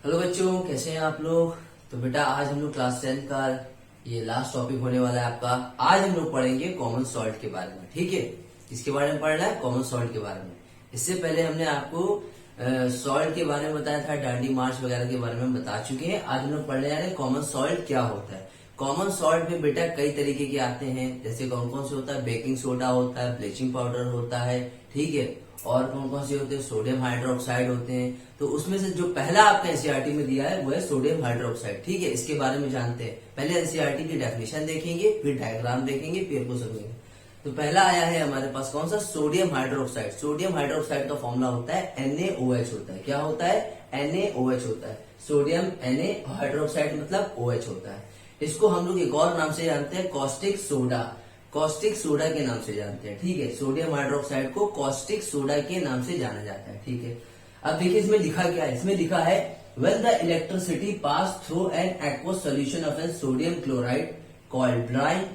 Hello बच्चों, कैसे हैं आप लोग। तो बेटा आज हम लोग क्लास 10 का ये लास्ट टॉपिक होने वाला है आपका। आज हम लोग पढ़ेंगे कॉमन सॉल्ट के बारे में। ठीक है, इसके बारे में पढ़ना है, कॉमन सॉल्ट के बारे में। इससे पहले हमने आपको सॉल्ट के बारे में बताया था, डांडी मार्च वगैरह के बारे में बता चुके हैं। आज हम लोग पढ़ने जा रहे हैं कॉमन सॉल्ट क्या होता है। कॉमन सॉल्ट में बेटा कई तरीके के आते हैं, जैसे कौन कौन से होता है, बेकिंग सोडा होता है, ब्लीचिंग पाउडर होता है, ठीक है, और कौन कौन से होते हैं, सोडियम हाइड्रोक्साइड होते हैं। तो उसमें से जो पहला आपका एनसीईआरटी में दिया है वो है सोडियम हाइड्रोक्साइड। ठीक है, इसके बारे में जानते हैं। पहले एनसीईआरटी की डेफिनेशन देखेंगे, फिर डायग्राम देखेंगे, फिर को समझेंगे। तो पहला आया है हमारे पास कौन सा, सोडियम हाइड्रोक्साइड। सोडियम हाइड्रोक्साइड का फॉर्मूला होता है NaOH होता है। क्या होता है, NaOH होता है। सोडियम Na, हाइड्रोक्साइड मतलब OH होता है। इसको हम लोग एक और नाम से जानते हैं, कॉस्टिक सोडा। कॉस्टिक सोडा के नाम से जानते हैं। ठीक है, सोडियम हाइड्रोक्साइड को कॉस्टिक सोडा के नाम से जाना जाता है। ठीक है, अब देखिए इसमें लिखा क्या है। इसमें लिखा है when the electricity pass through an aqueous solution of a sodium chloride called brine,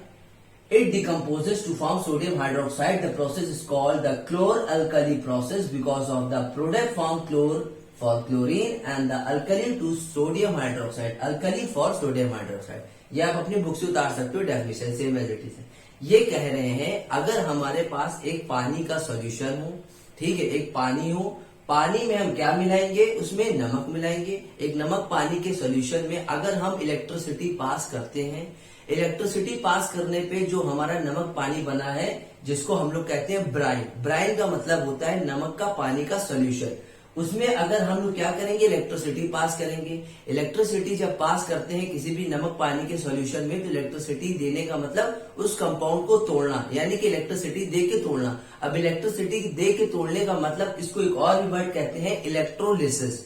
it decomposes to form sodium hydroxide. The process is called the chlor-alkali process because of the product form chlor for chlorine and the alkali to sodium hydroxide, alkali for sodium hydroxide। ये आप अपनी book से उतार सकते हो, definition same as it is है। ये कह रहे हैं अगर हमारे पास एक पानी का सॉल्यूशन हो, ठीक है, एक पानी हो, पानी में हम क्या मिलाएंगे, उसमें नमक मिलाएंगे। एक नमक पानी के सॉल्यूशन में अगर हम इलेक्ट्रिसिटी पास करते हैं, इलेक्ट्रिसिटी पास करने पे जो हमारा नमक पानी बना है, जिसको हम लोग कहते हैं ब्राइन। ब्राइन का मतलब होता है नमक का पानी का सॉल्यूशन। उसमें अगर हम लोग क्या करेंगे, इलेक्ट्रिसिटी पास करेंगे। इलेक्ट्रिसिटी जब पास करते हैं किसी भी नमक पानी के सॉल्यूशन में, तो इलेक्ट्रिसिटी देने का मतलब उस कंपाउंड को तोड़ना, यानी कि इलेक्ट्रिसिटी दे के तोड़ना। अब इलेक्ट्रिसिटी दे के तोड़ने का मतलब, इसको एक और भी वर्ड कहते हैं इलेक्ट्रोलिसिस।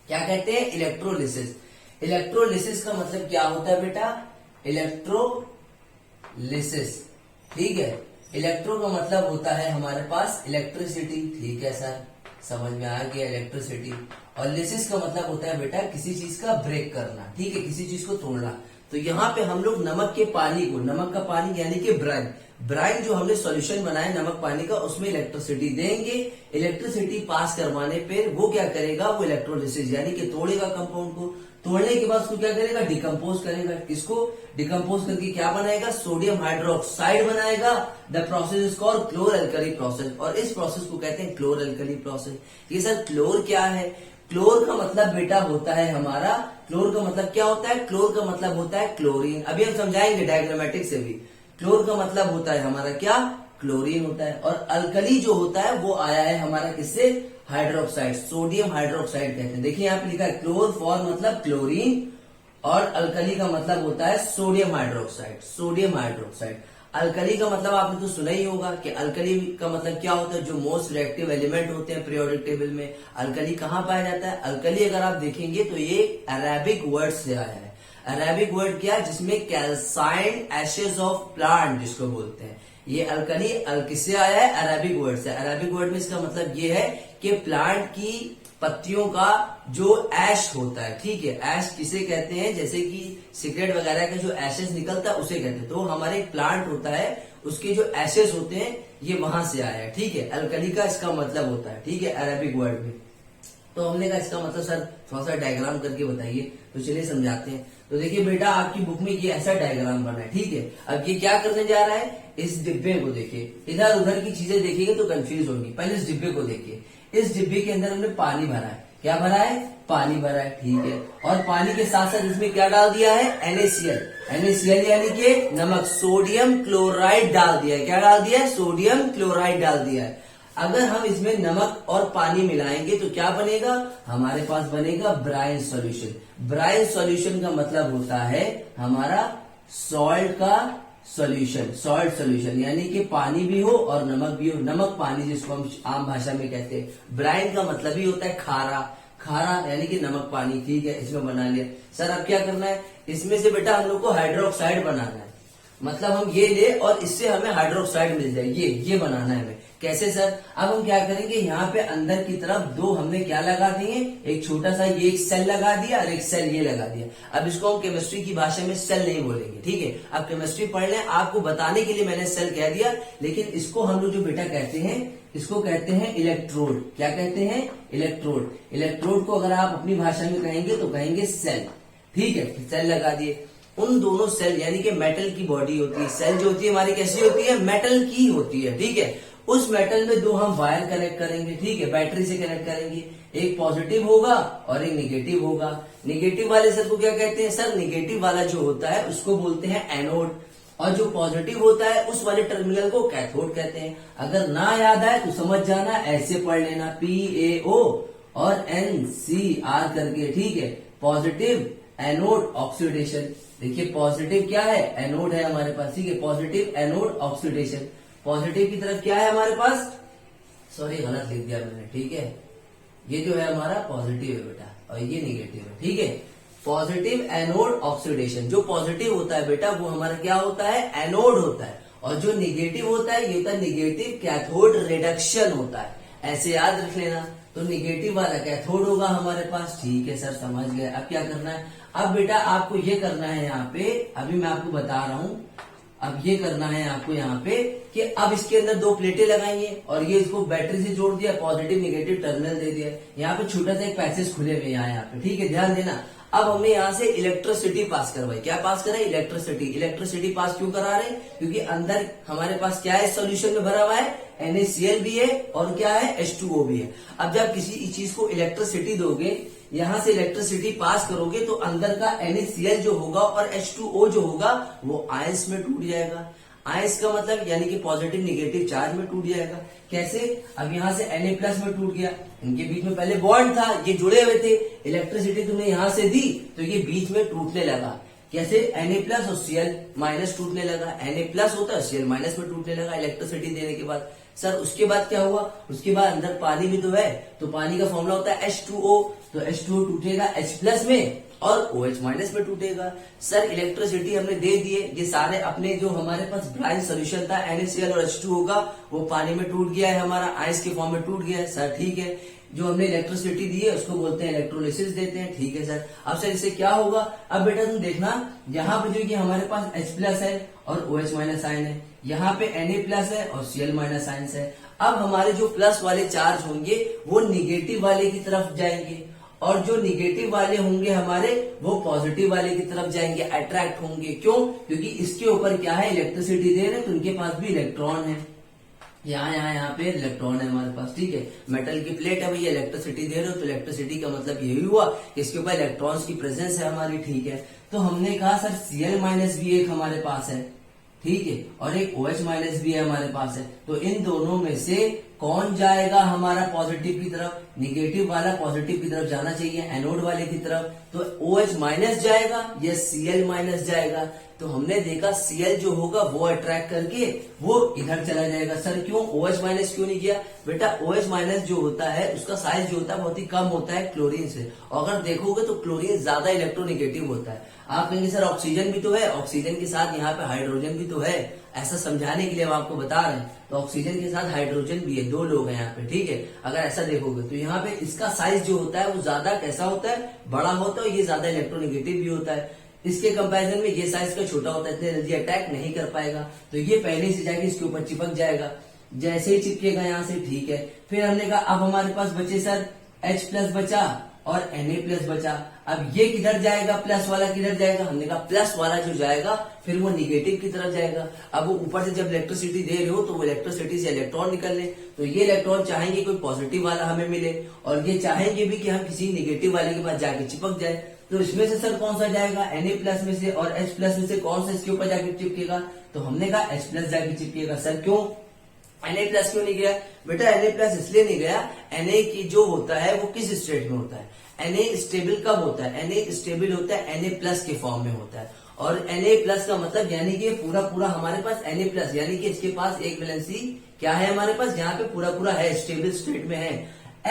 क्या कहते हैं, इलेक्ट्रोलिसिस। इलेक्ट्रोलिसिस का मतलब क्या होता है बेटा, इलेक्ट्रोलिसिस। ठीक है, इलेक्ट्रो का मतलब होता है हमारे पास इलेक्ट्रिसिटी। ठीक है सर, समझ में आ गया, इलेक्ट्रिसिटी। और लिसिस का मतलब होता है बेटा किसी चीज का ब्रेक करना। ठीक है, किसी चीज को तोड़ना। तो यहाँ पे हम लोग नमक के पानी को, नमक का पानी यानी कि ब्राइन, ब्राइन जो हमने सॉल्यूशन बनाया नमक पानी का, उसमें इलेक्ट्रिसिटी देंगे। इलेक्ट्रिसिटी पास करवाने पे वो क्या करेगा, वो इलेक्ट्रोलिसिस यानी कि तोड़ेगा कंपाउंड को। तोड़ने के बाद उसको क्या करेगा, डिकम्पोज करेगा। किसको, डिकम्पोज करके क्या बनाएगा, सोडियम हाइड्रोक्साइड बनाएगा। The process is called क्लोर alkali process, और इस प्रोसेस को कहते हैं क्लोर अल्कली प्रोसेस। ये सर क्लोर क्या है, क्लोर का मतलब बेटा होता है हमारा, क्लोर का मतलब क्या होता है, क्लोर का मतलब होता है क्लोरीन। अभी हम समझाएंगे डायग्रामेटिक से भी। क्लोर का मतलब होता है हमारा क्या, क्लोरीन होता है। और अल्कली जो होता है वो आया है हमारा किससे, हाइड्रोक्साइड, सोडियम हाइड्रोक्साइड कहते हैं। देखिए यहाँ पे लिखा है क्लोर फॉर मतलब क्लोरीन, और अल्कली का मतलब होता है sodium hydroxide, sodium hydroxide. Alkali का मतलब आपने तो सुना ही होगा कि अल्कली का मतलब क्या होता है, जो मोस्ट रिएक्टिव एलिमेंट होते हैं पीरियोडिक टेबल में। अल्कली कहाँ पाया जाता है, अल्कली अगर आप देखेंगे तो ये अरेबिक वर्ड से आया है। अरेबिक वर्ड क्या, जिसमें कैल्साइंड एशेज ऑफ प्लांट जिसको बोलते हैं। ये अल्कली किससे आया है, अरेबिक वर्ड से। अरेबिक वर्ड में इसका मतलब ये है कि प्लांट की पत्तियों का जो ऐश होता है, ठीक है, ऐश किसे कहते हैं, जैसे कि सिगरेट वगैरह का जो एशेज निकलता है उसे कहते हैं। तो हमारे एक प्लांट होता है, उसके जो एशेज होते हैं ये वहां से आया है। ठीक है, अल्कली का इसका मतलब होता है, ठीक है, अरेबिक वर्ड में। तो हमने कहा इसका मतलब सर थोड़ा सा डायग्राम करके बताइए, तो चलिए समझाते हैं। तो देखिए बेटा आपकी बुक में ये ऐसा डायग्राम बना है। ठीक है, अब ये क्या करने जा रहा है, इस डिब्बे को देखिए, इधर उधर की चीजें देखिएगा तो कंफ्यूज होगी। पहले इस डिब्बे को देखिए, इस डिब्बे के अंदर हमने पानी भरा है। क्या भरा है, पानी भरा है। ठीक है, और पानी के साथ साथ इसमें क्या डाल दिया है, NaCl। NaCl यानी कि नमक, सोडियम क्लोराइड डाल दिया है। क्या डाल दिया है, सोडियम क्लोराइड डाल दिया है। अगर हम इसमें नमक और पानी मिलाएंगे तो क्या बनेगा, हमारे पास बनेगा ब्राइन सॉल्यूशन। ब्राइन सॉल्यूशन का मतलब होता है हमारा सॉल्ट का सॉल्यूशन, सॉल्ट सॉल्यूशन यानी कि पानी भी हो और नमक भी हो। नमक पानी जिसको हम आम भाषा में कहते हैं। ब्राइन का मतलब ही होता है खारा, खारा यानी कि नमक पानी। ठीक है, इसमें बना लिया। सर अब क्या करना है, इसमें से बेटा हम लोग को हाइड्रोक्साइड बनाना है। मतलब हम ये ले और इससे हमें हाइड्रोक्साइड मिल जाए, ये बनाना है हमें। कैसे सर? अब हम क्या करेंगे, यहाँ पे अंदर की तरफ दो हमने क्या लगा दिए, एक छोटा सा ये एक सेल लगा दिया और एक सेल ये लगा दिया। अब इसको हम केमिस्ट्री की भाषा में सेल नहीं बोलेंगे, ठीक है। अब केमिस्ट्री पढ़ लें, आपको बताने के लिए मैंने सेल कह दिया, लेकिन इसको हम लोग जो बेटा कहते हैं, इसको कहते हैं इलेक्ट्रोड। क्या कहते हैं? इलेक्ट्रोड। इलेक्ट्रोड को अगर आप अपनी भाषा में कहेंगे तो कहेंगे सेल, ठीक है। सेल लगा दिए, उन दोनों सेल यानी कि मेटल की बॉडी होती है, सेल जो होती है हमारी कैसी होती है, मेटल की होती है, ठीक है। उस मेटल में दो हम वायर कनेक्ट करेंगे, ठीक है, बैटरी से कनेक्ट करेंगे, एक पॉजिटिव होगा और एक निगेटिव होगा। निगेटिव वाले सेल को क्या कहते हैं सर? निगेटिव वाला जो होता है उसको बोलते हैं एनोड, और जो पॉजिटिव होता है उस वाले टर्मिनल को कैथोड कहते हैं। अगर ना याद आए तो समझ जाना, ऐसे पढ़ लेना, PaO और NCr करके, ठीक है। पॉजिटिव एनोड ऑक्सीडेशन, देखिए पॉजिटिव क्या है, एनोड है हमारे पास, ठीक है। पॉजिटिव एनोड ऑक्सीडेशन, पॉजिटिव की तरफ क्या है हमारे पास, सॉरी गलत लिख दिया मैंने, ठीक है। ये जो है हमारा पॉजिटिव है बेटा और ये निगेटिव है, ठीक है। पॉजिटिव एनोड ऑक्सीडेशन, जो पॉजिटिव होता है बेटा वो हमारा क्या होता है, एनोड होता है, और जो निगेटिव होता है ये होता है निगेटिव कैथोड रिडक्शन होता है, ऐसे याद रख लेना। तो निगेटिव वाला कैथोड होगा हमारे पास, ठीक है सर, समझ गए। अब क्या करना है, अब बेटा आपको ये करना है यहाँ पे, अभी मैं आपको बता रहा हूं, अब ये करना है आपको यहाँ पे कि अब इसके अंदर दो प्लेटें लगाएंगे और ये इसको बैटरी से जोड़ दिया, पॉजिटिव निगेटिव टर्मिनल दे दिया। यहाँ पे छोटा सा एक पैसेज खुले हुए यहाँ पे, ठीक है, ध्यान देना। अब हमने यहाँ से इलेक्ट्रिसिटी पास करवाई, क्या पास करा, इलेक्ट्रिसिटी। इलेक्ट्रिसिटी पास क्यों करा रहे, क्योंकि अंदर हमारे पास क्या है, सोल्यूशन में भरा हुआ है, NaCl भी है और क्या है, H2O भी है। अब जब किसी चीज को इलेक्ट्रिसिटी दोगे, यहां से इलेक्ट्रिसिटी पास करोगे तो अंदर का NaCl जो होगा और H2O जो होगा वो आयंस में टूट जाएगा। आयंस का मतलब यानी कि पॉजिटिव निगेटिव चार्ज में टूट जाएगा। कैसे, अब यहाँ से Na+ में टूट गया, इनके बीच में पहले बॉन्ड था, ये जुड़े हुए थे, इलेक्ट्रिसिटी तुमने यहां से दी तो ये बीच में टूटने लगा। कैसे, Na+ और Cl- टूटने लगा, Na+ होता है Cl- में टूटने लगा इलेक्ट्रिसिटी देने के बाद। सर उसके बाद क्या हुआ, उसके बाद अंदर पानी भी तो है, तो पानी का फॉर्मूला होता है H2O, तो H2O टूटेगा H+ में और OH- में टूटेगा। सर इलेक्ट्रिसिटी हमने दे दिए, ये सारे अपने जो हमारे पास ब्राइन सोल्यूशन था NaCl और H2O का, वो पानी में टूट गया है, हमारा आइस के फॉर्म में टूट गया है। सर ठीक है, जो हमने इलेक्ट्रिसिटी दी है उसको बोलते हैं इलेक्ट्रोलिसिस देते हैं, ठीक है सर। अब सर इससे क्या होगा, अब बेटा तुम देखना, यहाँ पे जो कि हमारे पास H+ है और OH- आयन है, यहाँ पे Na+ है और Cl- आयन है। अब हमारे जो प्लस वाले चार्ज होंगे वो निगेटिव वाले की तरफ जाएंगे और जो निगेटिव वाले होंगे हमारे वो पॉजिटिव वाले की तरफ जाएंगे, अट्रैक्ट होंगे। क्यों, क्योंकि इसके ऊपर क्या है, इलेक्ट्रिसिटी दे रहे तो उनके पास भी इलेक्ट्रॉन है, यहाँ पे इलेक्ट्रॉन है हमारे पास, ठीक है। मेटल की प्लेट है भैया, इलेक्ट्रिसिटी दे रहे हो तो इलेक्ट्रिसिटी का मतलब यही हुआ कि इसके ऊपर इलेक्ट्रॉन्स की प्रेजेंस है हमारी, ठीक है। तो हमने कहा सर Cl- भी एक हमारे पास है, ठीक है, और एक OH- भी है हमारे पास है, तो इन दोनों में से कौन जाएगा हमारा पॉजिटिव की तरफ, निगेटिव वाला पॉजिटिव की तरफ जाना चाहिए, एनोड वाले की तरफ, तो OH- जाएगा या Cl- जाएगा। तो हमने देखा Cl जो होगा वो अट्रैक्ट करके वो इधर चला जाएगा। सर क्यों, OH- क्यों नहीं गया, बेटा OH- जो होता है उसका साइज जो होता है बहुत ही कम होता है क्लोरीन से, और अगर देखोगे तो क्लोरीन ज्यादा इलेक्ट्रोनिगेटिव होता है। आप कहेंगे सर ऑक्सीजन भी तो है, ऑक्सीजन के साथ यहाँ पे हाइड्रोजन भी तो है, ऐसा समझाने के लिए हम आपको बता रहे हैं। तो ऑक्सीजन के साथ हाइड्रोजन भी है, दो लोग हैं यहाँ पे, ठीक है। अगर ऐसा देखोगे तो यहाँ पे इसका साइज जो होता है वो ज्यादा कैसा होता है, बड़ा होता है, ये ज्यादा इलेक्ट्रोनिगेटिव भी होता है। इसके कंपैरिजन में ये साइज का छोटा होता है, इतने जल्दी अटैक नहीं कर पाएगा, तो ये पहले से जाके इसके ऊपर चिपक जाएगा। जैसे ही चिपकेगा यहाँ से, ठीक है। फिर हमने कहा अब हमारे पास बचे सर H+ बचा और Na+ बचा। अब ये किधर जाएगा, प्लस वाला किधर जाएगा, हमने कहा प्लस वाला जो जाएगा फिर वो निगेटिव की तरफ जाएगा। अब वो ऊपर से जब इलेक्ट्रिसिटी दे रहे हो तो वो इलेक्ट्रिसिटी से इलेक्ट्रॉन निकल ले, तो ये इलेक्ट्रॉन चाहेंगे कोई पॉजिटिव वाला हमें मिले और ये चाहेंगे भी कि हम किसी निगेटिव वाले के पास जाके चिपक जाए। तो इसमें से सर कौन सा जाएगा, Na+ में से और H+ में से कौन सा इसके ऊपर जाके चिपकेगा, तो हमने कहा H+ जाके चिपकेगा। सर क्यों, Na+ क्यों नहीं गया, बेटा Na+ इसलिए नहीं गया, Na की जो होता है वो किस स्टेट में होता है, Na स्टेबल कब होता है, Na स्टेबल होता है Na+ के फॉर्म में होता है, और Na+ का मतलब यानी कि पूरा हमारे पास Na+, यानी कि इसके पास एक वैलेंसी क्या है हमारे पास, यहाँ पे पूरा है, स्टेबल स्टेट में है।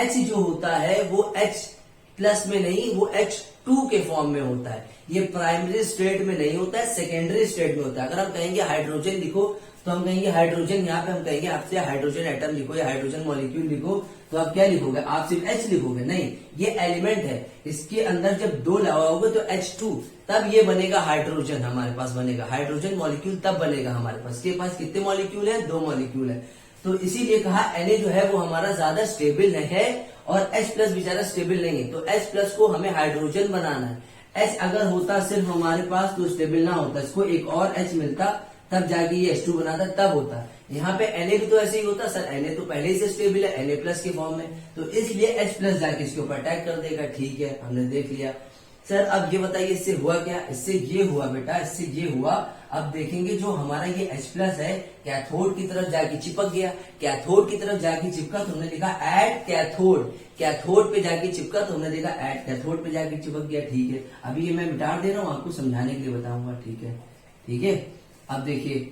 H जो होता है वो H+ में नहीं, वो H2 के फॉर्म में होता है। ये प्राइमरी स्टेट में नहीं होता है, सेकेंडरी स्टेट में होता है। अगर हम कहेंगे हाइड्रोजन लिखो तो हम कहेंगे हाइड्रोजन, यहाँ पे हम कहेंगे आपसे हाइड्रोजन एटम लिखो या हाइड्रोजन मॉलिक्यूल लिखो, तो आप क्या लिखोगे, आप सिर्फ H लिखोगे, नहीं, ये एलिमेंट है, इसके अंदर जब 2 लगाओगे तो H2, तब ये बनेगा हाइड्रोजन, हमारे पास बनेगा हाइड्रोजन मॉलिक्यूल, तब बनेगा हमारे पास। इसके पास कितने मॉलिक्यूल है, 2 मॉलिक्यूल है। तो इसीलिए कहा Na जो है वो हमारा ज्यादा स्टेबल है और H प्लस बेचारा स्टेबल नहीं है, तो H प्लस को हमें हाइड्रोजन बनाना है। H अगर होता सिर्फ हमारे पास तो स्टेबल ना होता, इसको एक और H मिलता तब जाके ये H2 बनाता, तब होता। यहाँ पे Na भी तो ऐसे ही होता, सर Na तो पहले ही से स्टेबल है, Na प्लस के फॉर्म में, तो इसलिए H प्लस जाके इसके ऊपर अटैक कर देगा। ठीक है, हमने देख लिया। सर अब ये बताइए इससे हुआ क्या, इससे ये हुआ बेटा, इससे ये हुआ। अब देखेंगे जो हमारा ये H प्लस है कैथोड की तरफ जाके चिपक गया, कैथोड की तरफ जाके चिपका तो हमने लिखा एट कैथोड, कैथोड पे जाके चिपका तो हमने देखा एट कैथोड पे जाके चिपक गया। ठीक है, अभी ये मैं मिटा दे रहा हूँ, आपको समझाने के लिए बताऊंगा। ठीक है, ठीक है। अब देखिए,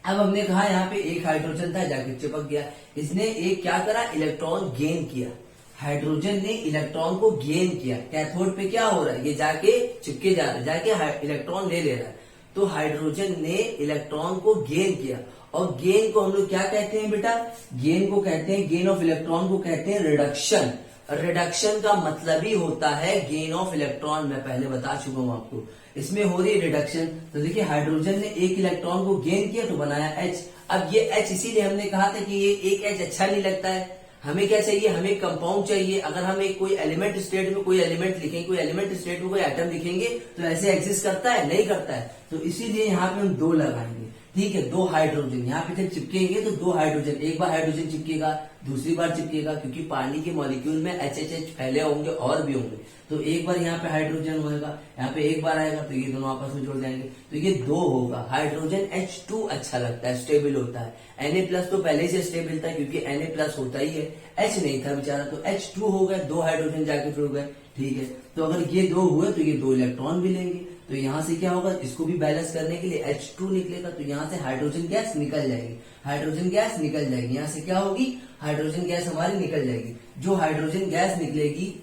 अब हमने कहा यहाँ पे एक हाइड्रोजन था जाके चिपक गया, इसने एक क्या करा, इलेक्ट्रॉन गेन किया, हाइड्रोजन ने इलेक्ट्रॉन को गेन किया। कैथोड पे क्या हो रहा है, ये जाके चिपके जा रहा है, जाके इलेक्ट्रॉन ले ले रहा है। तो हाइड्रोजन ने इलेक्ट्रॉन को गेन किया, और गेन को हम लोग क्या कहते हैं बेटा, गेन को कहते हैं, गेन ऑफ इलेक्ट्रॉन को कहते हैं रिडक्शन। रिडक्शन का मतलब ही होता है गेन ऑफ इलेक्ट्रॉन, मैं पहले बता चुका हूं आपको। इसमें हो रही है रिडक्शन। तो देखिए हाइड्रोजन ने एक इलेक्ट्रॉन को गेन किया तो बनाया H। अब ये H इसीलिए हमने कहा था कि ये एक H अच्छा नहीं लगता है, हमें क्या चाहिए, हमें कंपाउंड चाहिए। अगर हम एक कोई एलिमेंट स्टेट में कोई एलिमेंट लिखेंगे, कोई एलिमेंट स्टेट में कोई एटम लिखेंगे तो ऐसे एग्जिस्ट करता है, नहीं करता है। तो इसीलिए यहाँ पे हम 2 लगाएंगे। ठीक है, 2 हाइड्रोजन यहाँ पे जब चिपकेंगे तो 2 हाइड्रोजन, एक बार हाइड्रोजन चिपकेगा, दूसरी बार चिपकेगा, क्योंकि पानी के मॉलिक्यूल में HH फैले होंगे और भी होंगे, तो एक बार यहाँ पे हाइड्रोजन होगा, यहाँ पे एक बार आएगा तो ये दोनों आपस में जुड़ जाएंगे, तो ये 2 होगा। हाइड्रोजन H2 अच्छा लगता है, स्टेबल होता है। Na प्लस तो पहले से स्टेबल था क्योंकि Na प्लस होता ही है, H नहीं था बेचारा, तो H2 हो गए, 2 हाइड्रोजन जाके जुड़ गए। ठीक है, तो अगर ये 2 हुए तो ये 2 इलेक्ट्रॉन भी लेंगे, तो यहाँ से क्या होगा, इसको भी बैलेंस करने के लिए H2 निकलेगा, तो यहाँ से हाइड्रोजन गैस निकल जाएगी, हाइड्रोजन गैस निकल जाएगी, यहाँ से क्या होगी, हाइड्रोजन गैस हमारी निकल जाएगी। जो हाइड्रोजन गैस निकलेगी,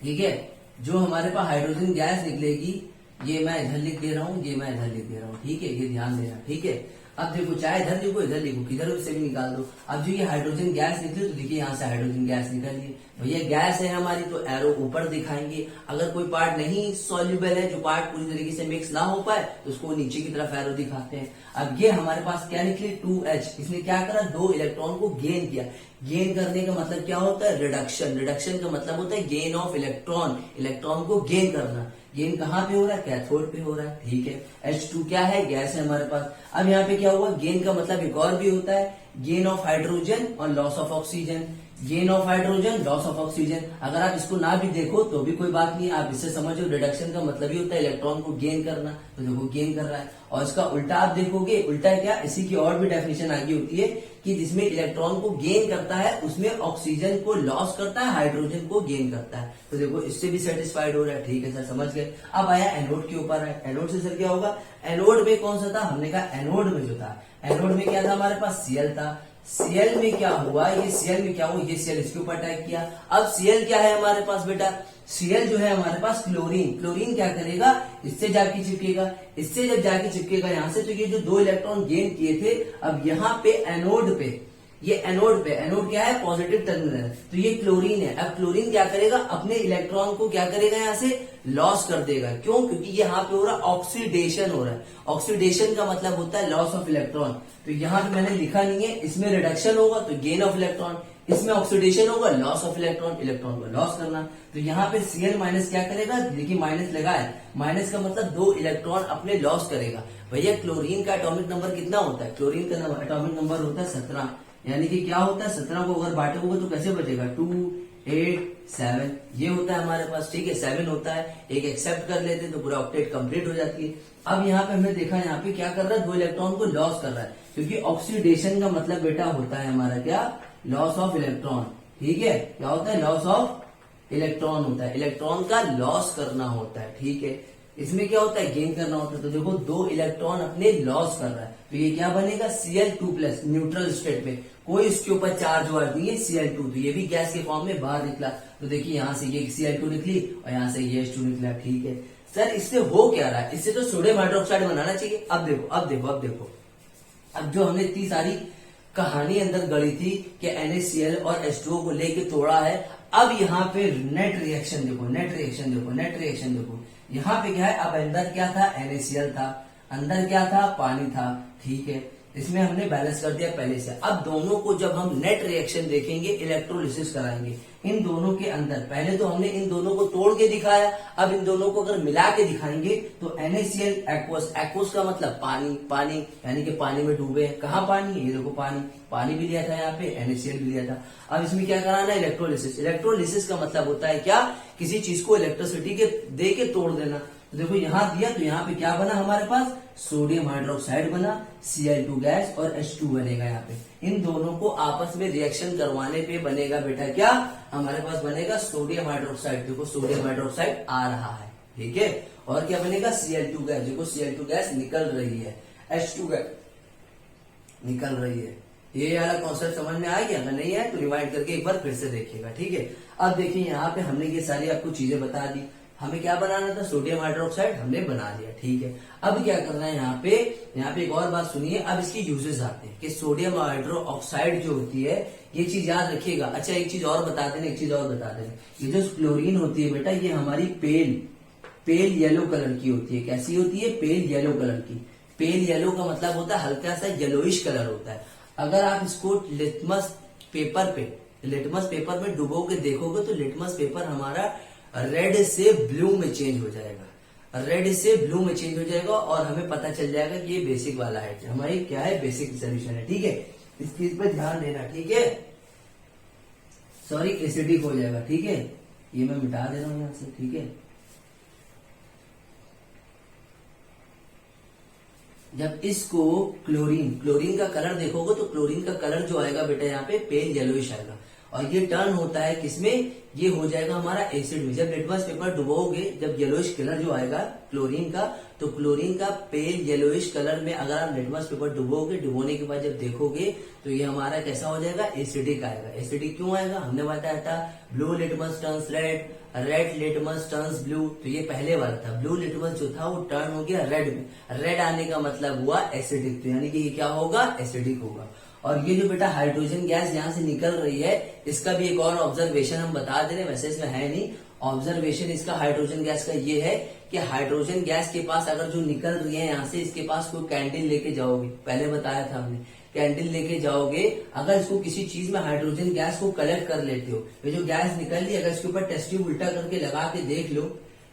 ठीक है, जो हमारे पास हाइड्रोजन गैस निकलेगी, ये मैं इधर लिख दे रहा हूँ, ये मैं इधर लिख दे रहा हूँ। ठीक है, ये ध्यान देना। ठीक है, अब देखो चाहे इधर लिखो इधर लिखो, किधर से भी निकाल दो। अब जो ये हाइड्रोजन गैस निकली तो देखिए यहाँ से हाइड्रोजन गैस निकल ली, भैया गैस है हमारी, तो एरो ऊपर दिखाएंगे। अगर कोई पार्ट नहीं सॉल्युबल है, जो पार्ट पूरी तरीके से मिक्स ना हो पाए, तो उसको नीचे की तरफ एरो दिखाते हैं। अब ये हमारे पास क्या निकली, 2H, इसने क्या करा, 2 इलेक्ट्रॉन को गेन किया। गेन करने का मतलब क्या होता है, रिडक्शन। रिडक्शन का मतलब होता है गेन ऑफ इलेक्ट्रॉन, इलेक्ट्रॉन को गेन करना। गेन कहाँ पे हो रहा है, कैथोड पे हो रहा है। ठीक है, H2 क्या है, गैस है हमारे पास। अब यहाँ पे क्या हुआ, गेन का मतलब एक और भी होता है, गेन ऑफ हाइड्रोजन और loss of oxygen. Gain of hydrogen, loss of oxygen. अगर आप इसको ना भी देखो तो भी कोई बात नहीं, आप इससे समझो रिडक्शन का मतलब ही होता है इलेक्ट्रॉन को गेन करना, तो देखो गेन कर रहा है। और इसका उल्टा आप देखोगे, उल्टा क्या, इसी की और भी डेफिनेशन आगे होती है कि जिसमें इलेक्ट्रॉन को गेन करता है उसमें ऑक्सीजन को लॉस करता है, हाइड्रोजन को गेन करता है। तो देखो इससे भी सेटिस्फाइड हो रहा है। ठीक है सर, समझ गए। अब आया एनोड के ऊपर है। एनोड से सर क्या होगा, एनोड में कौन सा था, हमने कहा एनोड में जो था, एनोड में क्या था हमारे पास, Cl था। Cl में क्या हुआ, ये Cl में क्या हुआ, ये Cl इसके ऊपर अटैक किया। अब Cl क्या है हमारे पास बेटा, Cl जो है हमारे पास क्लोरीन। क्लोरीन क्या करेगा, इससे जाके चिपकेगा, इससे जब जाके चिपकेगा यहाँ से, तो ये जो 2 इलेक्ट्रॉन गेन किए थे, अब यहाँ पे एनोड पे, ये एनोड पे, एनोड क्या है, पॉजिटिव टर्मिनल, तो ये क्लोरीन है। अब क्लोरीन क्या करेगा, अपने इलेक्ट्रॉन को क्या करेगा, यहाँ से लॉस कर देगा। क्यों, क्योंकि यहाँ पे हो रहा है ऑक्सीडेशन हो रहा है। ऑक्सीडेशन का मतलब होता है लॉस ऑफ इलेक्ट्रॉन। तो यहाँ पे मैंने लिखा नहीं है, इसमें रिडक्शन होगा तो गेन ऑफ इलेक्ट्रॉन, इसमें ऑक्सीडेशन होगा लॉस ऑफ इलेक्ट्रॉन, इलेक्ट्रॉन को लॉस करना। तो यहाँ पे Cl माइनस क्या करेगा, देखिए माइनस लगा है, माइनस का मतलब 2 इलेक्ट्रॉन अपने लॉस करेगा। भैया क्लोरीन का एटॉमिक नंबर कितना होता है, क्लोरीन का एटॉमिक नंबर होता है 17, यानी कि क्या होता है, 17 को अगर बांटोगे तो कैसे बचेगा, 2, 8, 7, ये होता है हमारे पास। ठीक है, 7 होता है, एक एक्सेप्ट कर लेते तो पूरा ऑक्टेट कंप्लीट हो जाती है। अब यहाँ पे हमने देखा, यहाँ पे क्या कर रहा है, 2 इलेक्ट्रॉन को लॉस कर रहा है, क्योंकि ऑक्सीडेशन का मतलब बेटा होता है हमारा क्या, लॉस ऑफ इलेक्ट्रॉन। ठीक है, क्या होता है, लॉस ऑफ इलेक्ट्रॉन होता है, इलेक्ट्रॉन का लॉस करना होता है। ठीक है, इसमें क्या होता है, गेन करना होता है। तो देखो 2 इलेक्ट्रॉन अपने लॉस कर रहा है, तो ये क्या बनेगा, Cl2+, न्यूट्रल स्टेट में, कोई इसके ऊपर चार्ज वार्ज नहीं है, Cl2, तो ये भी गैस के फॉर्म में बाहर निकला। तो देखिए यहाँ से ये Cl2 निकली और यहाँ से ये H2 निकला। ठीक है सर, इससे हो क्या रहा है, इससे तो सोडियम हाइड्रोक्साइड बनाना चाहिए। अब देखो, अब देखो, अब देखो, अब जो हमने इतनी सारी कहानी अंदर गढ़ी थी कि NaCl और H2O को लेके तोड़ा है, अब यहाँ पे नेट रिएक्शन देखो, नेट रिएक्शन देखो, नेट रिएक्शन देखो। यहाँ पे क्या है, अब अंदर क्या था, NaCl था, अंदर क्या था, पानी था, ठीक है, इसमें हमने बैलेंस कर दिया पहले से। अब दोनों को जब हम नेट रिएक्शन देखेंगे, इलेक्ट्रोलिसिस कराएंगे इन दोनों के अंदर, पहले तो हमने इन दोनों को तोड़ के दिखाया, अब इन दोनों को अगर मिला के दिखाएंगे तो NaCl एक्वस, एक्वस का मतलब पानी, पानी यानी कि पानी में डूबे हैं। कहाँ पानी, ये देखो पानी, पानी भी लिया था यहाँ पे, NaCl भी लिया था। अब इसमें क्या कराना है, इलेक्ट्रोलिसिस। इलेक्ट्रोलिसिस का मतलब होता है क्या, किसी चीज को इलेक्ट्रिसिटी के दे के तोड़ देना। तो देखो यहाँ दिया, तो यहाँ पे क्या बना हमारे पास, सोडियम हाइड्रोक्साइड बना, Cl2 गैस और H2 बनेगा। यहाँ पे इन दोनों को आपस में रिएक्शन करवाने पे बनेगा बेटा क्या, हमारे पास बनेगा सोडियम हाइड्रोक्साइड। देखो सोडियम हाइड्रोक्साइड आ रहा है, ठीक है, और क्या बनेगा, Cl2 गैस। देखो Cl2 गैस निकल रही है, H2 गैस निकल रही है। ये वाला कॉन्सेप्ट समझ में आ गया, अगर नहीं है तो रिवाइंड करके एक बार फिर से देखिएगा, ठीक है। अब देखिए यहाँ पे हमने ये सारी आपको चीजें बता दी, हमें क्या बनाना था, सोडियम हाइड्रोक्साइड हमने बना लिया, ठीक है। अब क्या करना है यहाँ पे एक और बात सुनिए, अब इसकी यूजेस आते हैं कि सोडियम हाइड्रोक्साइड जो होती है, ये चीज याद रखिएगा। अच्छा एक चीज और बता देना, एक चीज और बता देना, ये जो क्लोरीन होती है बेटा, ये हमारी पेल येलो कलर की होती है। कैसी होती है, पेल येलो कलर की। पेल येलो का मतलब होता है हल्का सा येलोइश कलर होता है। अगर आप इसको लिटमस पेपर में डुबो के देखोगे तो लिटमस पेपर हमारा रेड से ब्लू में चेंज हो जाएगा, रेड से ब्लू में चेंज हो जाएगा, और हमें पता चल जाएगा कि ये बेसिक वाला है, हमारी क्या है, बेसिक सोल्यूशन है, ठीक है। इस चीज पे ध्यान देना, ठीक है। सॉरी, एसिडिक हो जाएगा, ठीक है, ये मैं मिटा दे रहा हूं यहां से, ठीक है। जब इसको क्लोरीन का कलर देखोगे तो क्लोरीन का कलर जो आएगा बेटा यहाँ पे पेल येलोइश आएगा, और ये टर्न होता है किसमें, ये हो जाएगा हमारा एसिड में। जब लिटमस पेपर डुबोगे, जब येलोइश कलर जो आएगा क्लोरीन का, तो क्लोरीन का पेल येलोइश कलर में अगर आप लिटमस पेपर डुबोगे, डुबोने के बाद जब देखोगे तो ये हमारा कैसा हो जाएगा, एसिडिक आएगा। एसिडिक क्यों आएगा, हमने बताया था blue litmus turns red, red litmus turns blue, तो ये पहले वाला था। ब्लू लिटमस जो था वो टर्न हो गया रेड में, रेड आने का मतलब हुआ एसिडिक, तो यानी कि ये क्या होगा, एसिडिक होगा। और ये जो बेटा हाइड्रोजन गैस यहाँ से निकल रही है, इसका भी एक और ऑब्जर्वेशन हम बता दे रहे हैं, वैसे इसमें है नहीं ऑब्जर्वेशन इसका हाइड्रोजन गैस का, ये है कि हाइड्रोजन गैस के पास अगर जो निकल रही है यहाँ से, इसके पास कोई कैंटीन लेके जाओगे, पहले बताया था हमने, कैंटीन लेके जाओगे, अगर इसको किसी चीज में हाइड्रोजन गैस को कलेक्ट कर लेते हो, ये जो गैस निकल रही है, अगर इसके ऊपर टेस्ट ट्यूब उल्टा करके लगा के देख लो,